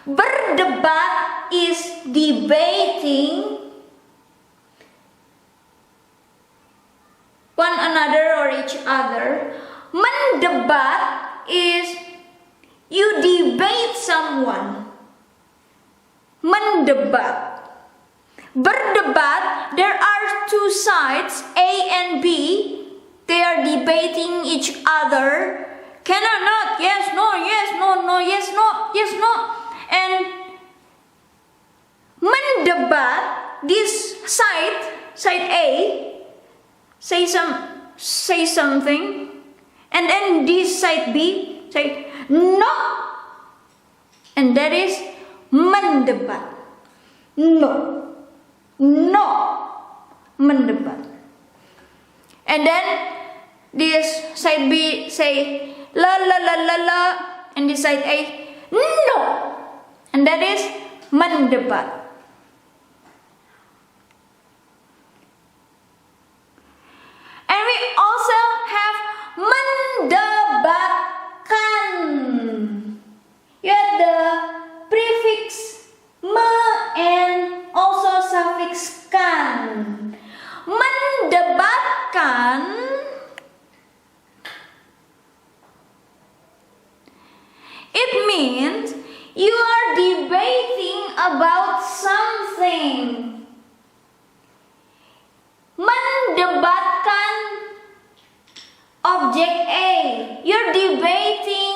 Berdebat is debating one another or each other. Mendebat is you debate someone. Mendebat. Berdebat, there are two sides, A and B. They are debating each other. Can or not? Yes, no, yes, no, no, yes, no, yes, no. And mendebat, this side A, say something, and then this side B say no, and that is mendebat. No, no, mendebat. And then this side B say la la la la la, and this side A no, and that is mendebat. And we also have mendebatkan. You have the prefix me and also suffix kan. Mendebatkan it means you are debating about something. Mendebatkan object A. You're debating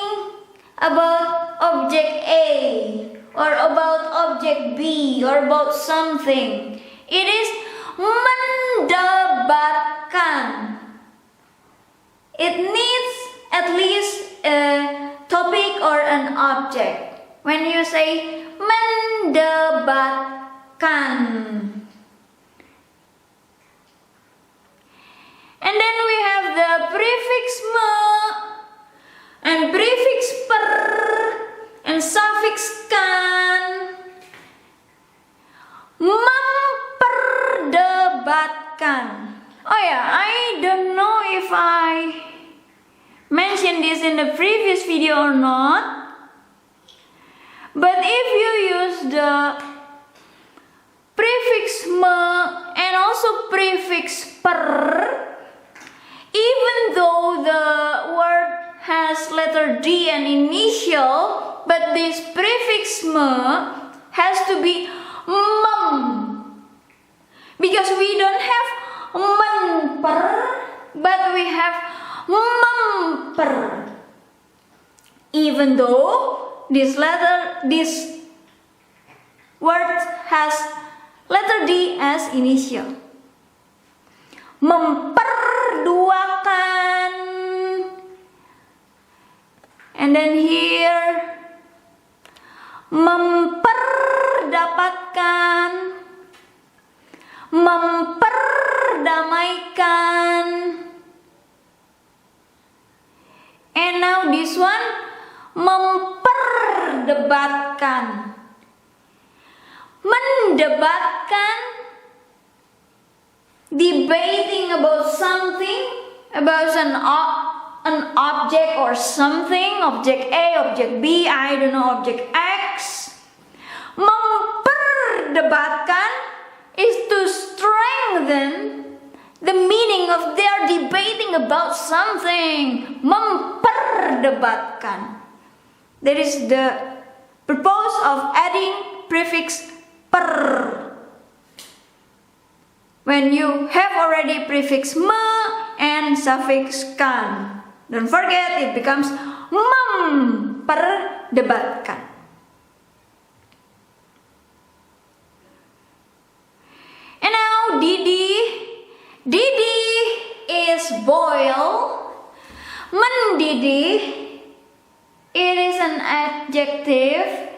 about object A or about object B or about something. It is mendebatkan. It needs at least a topic or an object. When you say mendebatkan. And then we have the prefix me and prefix per and suffix kan. Memperdebatkan. Oh yeah, I don't know if I mentioned this in the previous video or not. But if you use the prefix me and also prefix per, even though the word has letter D and initial, but this prefix me has to be mem, because we don't have menper, but we have memper. Even though this word has letter D as initial. Memperduakan. And then here memperdapatkan, memperdamaikan. And now this one memperdebatkan. Mendebatkan, debating about something, about an object or something, object A, object B, I don't know, object X. Memperdebatkan is to strengthen the meaning of they are debating about something. Memperdebatkan. That is the purpose of adding prefix per. When you have already prefix me and suffix kan. Don't forget, it becomes memperdebatkan. And now Didi. Didi is boil. Mendidih, it is an adjective.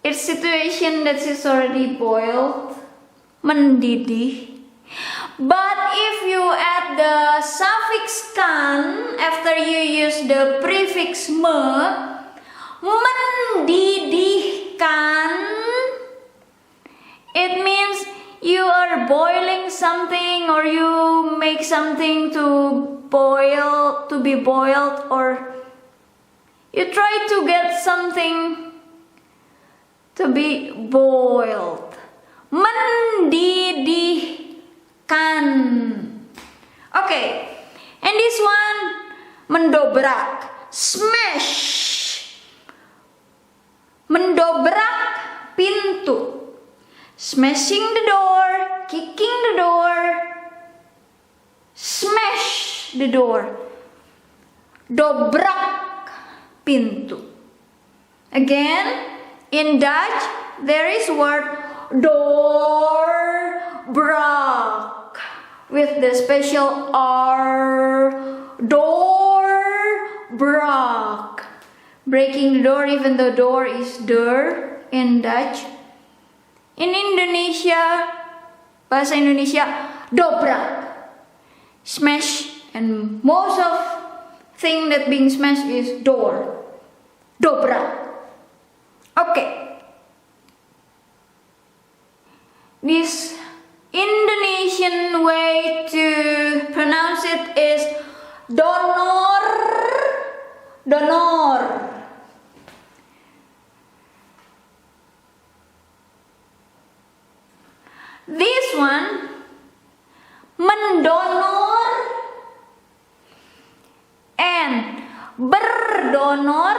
It's situation that is already boiled. Mendidih. But if you add the suffix kan after you use the prefix me, mendidihkan, it means you are boiling something or you make something to be boiled, or you try to get something to be boiled. Mendidihkan. Okay, and this one mendobrak, smash. Mendobrak pintu. Smashing the door, kicking the door, smash the door. Dobrak pintu. Again, in Dutch, there is word doorbrak with the special R. Doorbrak. Breaking the door, even though door is deur in Dutch. In Indonesia, bahasa Indonesia, dobrak, smash, and most of thing that being smashed is door. Dobrak. Okay. This Indonesian way to pronounce it is donor. Donor. This one, mendonor and berdonor,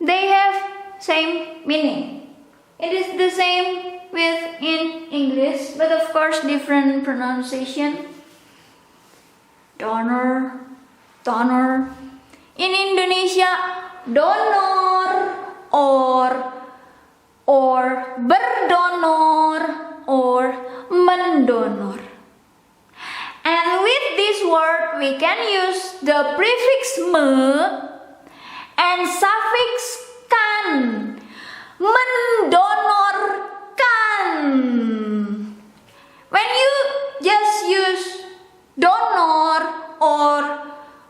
they have same meaning. It is the same with in English, but of course different pronunciation. Donor, donor. In Indonesia, donor or berdonor or mendonor. And with this word we can use the prefix me and suffix kan. Mendonorkan. When you just use donor or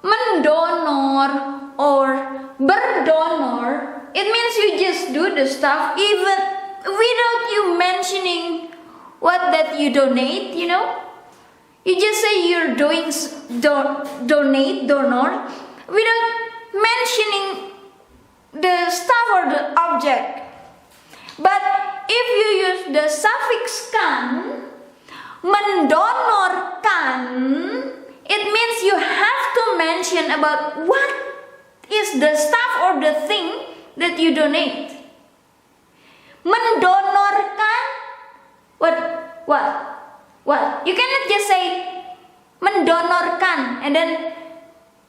mendonor or berdonor, it means you just do the stuff even without you mentioning what that you donate, you know. You just say you're doing donate, donor, without mentioning the stuff or the object. But if you use the suffix kan, mendonorkan, it means you have to mention about what is the stuff or the thing that you donate. Mendonorkan, what? You cannot just say mendonorkan and then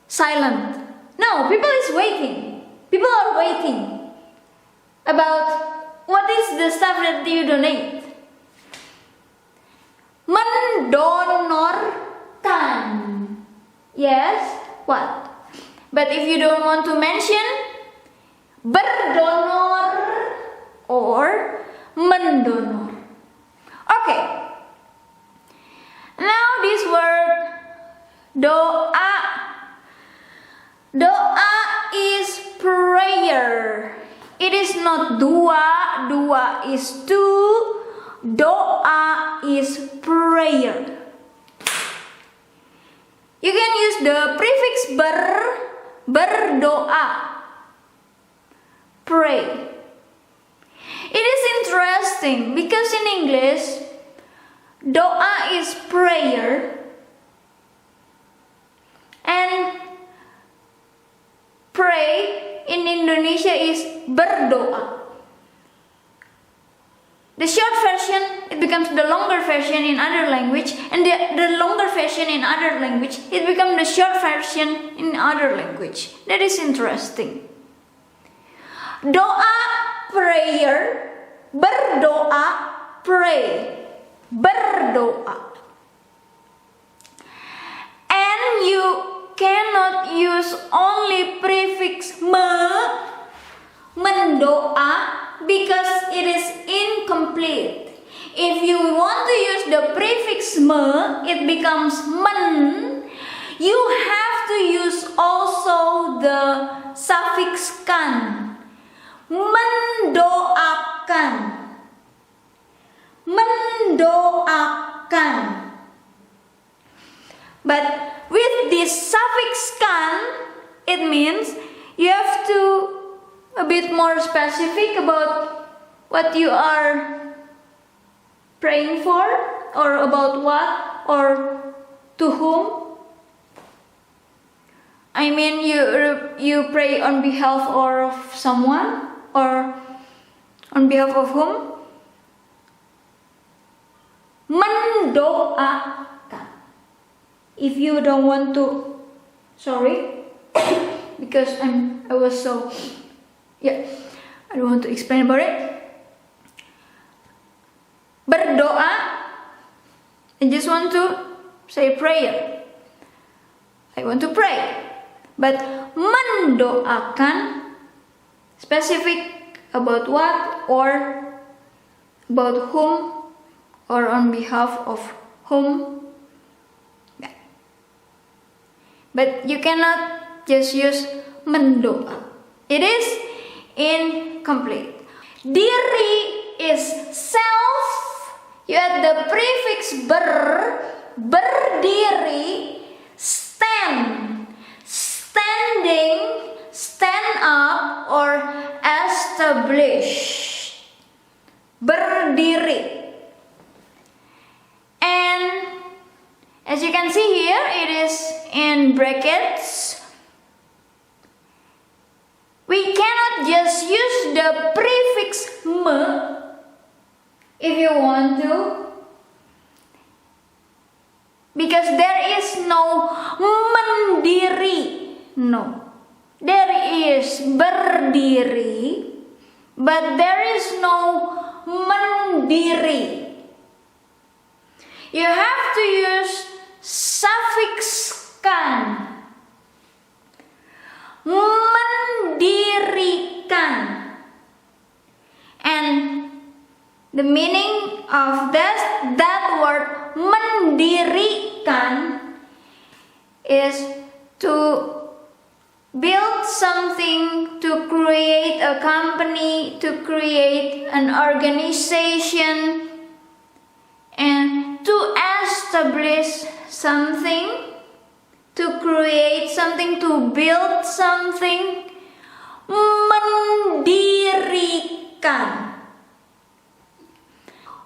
silent. No, people is waiting. People are waiting about what is the stuff that you donate. Mendonorkan. Yes, what? But if you don't want to mention, berdonor or mendonor. Okay. Now this word doa. Doa is prayer. It is not dua. Dua is two. Doa is prayer. You can use the prefix berdoa. Pray. It is interesting because in English, doa is prayer and pray in Indonesia is berdoa. The short version, it becomes the longer version in other language, and the longer version in other language, it becomes the short version in other language. That is interesting. Doa, prayer, berdoa, pray, berdoa. And you cannot use only prefix mendoa, because it is incomplete. If you want to use the prefix it becomes men. You have to use also the suffix kan. Mendoakan. Mendoakan. But with this suffix kan, it means you have to a bit more specific about what you are praying for, or about what, or to whom. I mean, you pray on behalf of someone, or on behalf of whom? Mendoakan. If you don't want to, sorry, because I was so. Yeah, I don't want to explain about it. Berdoa, I just want to say prayer. I want to pray. But mendoakan, specific about what or about whom or on behalf of whom. Yeah. But you cannot just use mendoa. It is incomplete. Diri is self. You add the prefix ber, berdiri, stand, standing, stand up, or establish. Berdiri. And as you can see here, it is in brackets. We cannot just use the prefix me if you want to, because there is no mendiri. No, there is berdiri, but there is no mendiri. You have to use suffix kan. Mendirikan. And the meaning of that word mendirikan is to build something, to create a company, to create an organization, and to establish something, to create something, to build something. Mendirikan.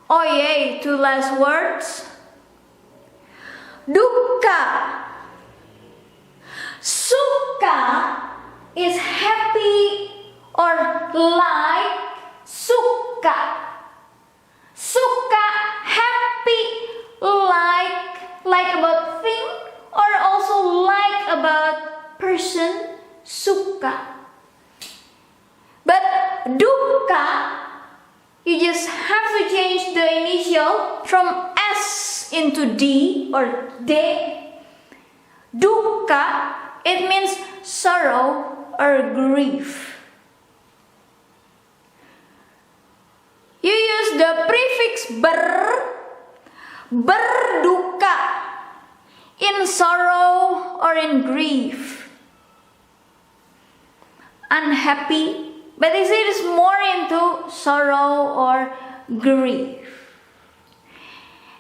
Oh yay, two last words. Duka. Suka is happy or like. Suka. Suka, happy, like about thing, or also like about person. Suka. But duka, you just have to change the initial from S into D or D. Duka, it means sorrow or grief. You use the prefix berduka in sorrow or in grief. Unhappy, but it is more into sorrow or grief.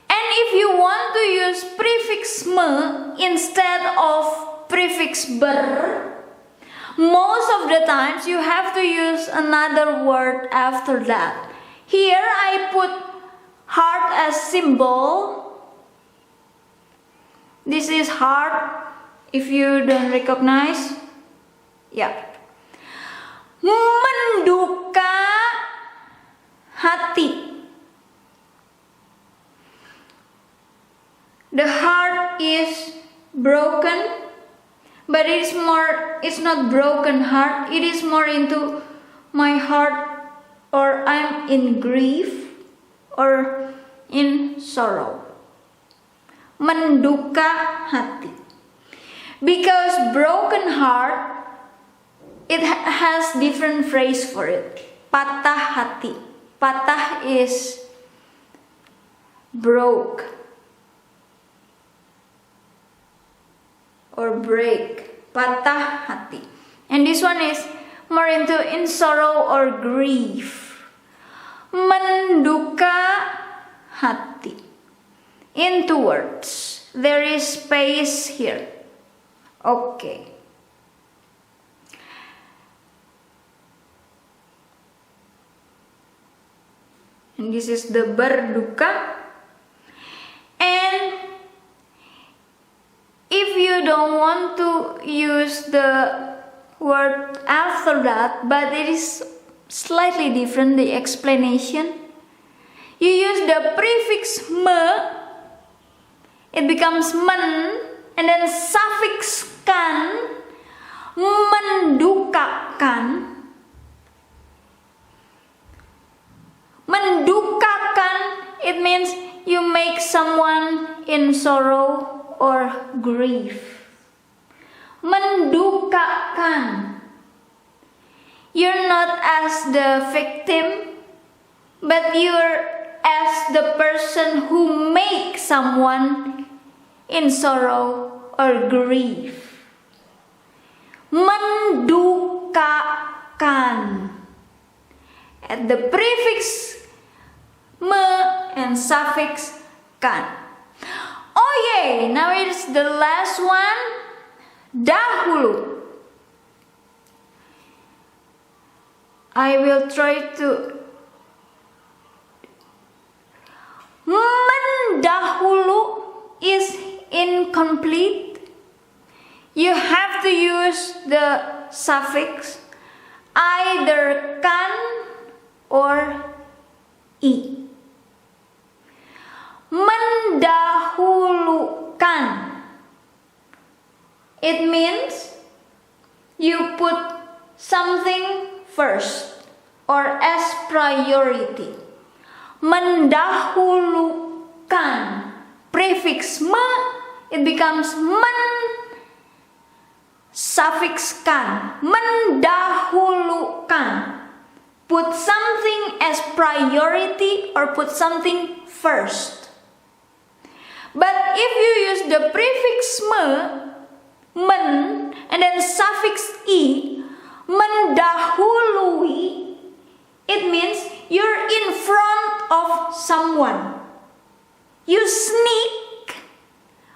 And if you want to use prefix me instead of prefix ber, most of the times you have to use another word after that. Here I put heart as symbol. This is heart, if you don't recognize. Yeah. Menduka hati. The heart is broken, but it's not broken heart. It is more into my heart, or I'm in grief or in sorrow. Menduka hati. Because broken heart, it has different phrase for it. Patah hati. Patah is broke or break. Patah hati. And this one is more into in sorrow or grief. Menduka hati. In two words. There is space here. Okay. And this is the berduka. And if you don't want to use the word after that, but it is slightly different, the explanation, you use the prefix me, it becomes men, and then suffix kan, mendukakan. Mendukakan, it means you make someone in sorrow or grief. Mendukakan. You're not as the victim, but you're as the person who makes someone in sorrow or grief. Mendukakan. At the prefix me and suffix kan. Oh yay, now it's the last one, dahulu. I will try to mendahulu is incomplete. You have to use the suffix either kan or i. Mendahulukan. It means you put something first or as priority. Mendahulukan. Prefix me, it becomes suffix kan. Mendahulukan. Put something as priority or put something first. But if you use the prefix men, and then suffix i, mendahului, it means you're in front of someone. You sneak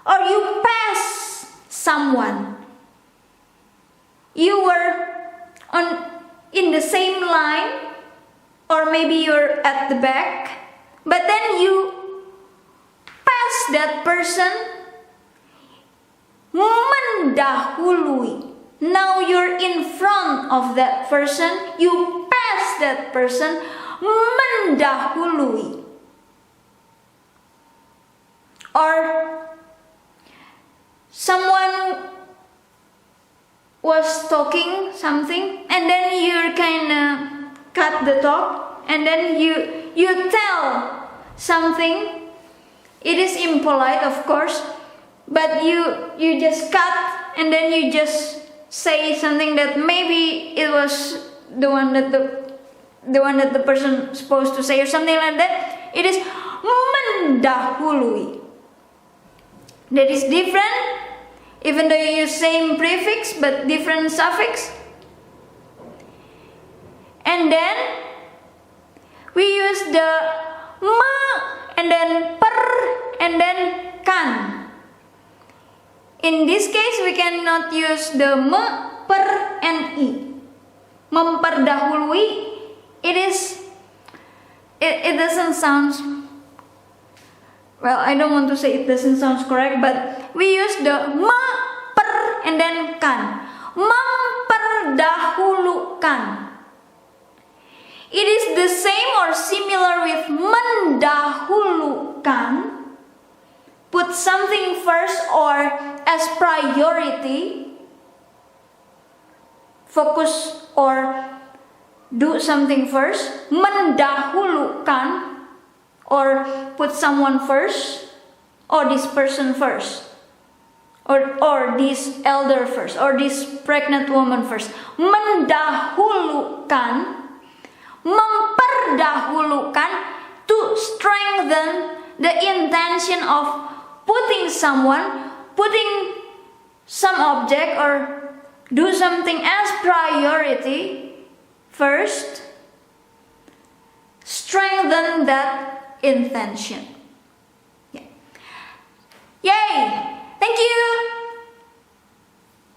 or you pass someone. You were in the same line, or maybe you're at the back, but then you pass that person. Mendahului. Now you're in front of that person, you pass that person. Mendahului. Or someone was talking something and then you kind of cut the talk and then you tell something. It is impolite, of course, but you just cut and then you just say something that maybe it was the one that the person supposed to say or something like that. It is mendahului. That is different, even though you use same prefix but different suffix. And then we use the ma and then per and then kan. In this case we cannot use the me, per and i. Memperdahului, it doesn't sound, well, I don't want to say it doesn't sound correct, but we use the ma, per and then kan. Memperdahulukan. It is the same or similar with mendahulukan. Put something first or as priority. Focus or do something first. Mendahulukan. Or put someone first. Or this person first. Or this elder first. Or this pregnant woman first. Mendahulukan. Memperdahulukan, to strengthen the intention of putting some object or do something as priority first. Strengthen that intention.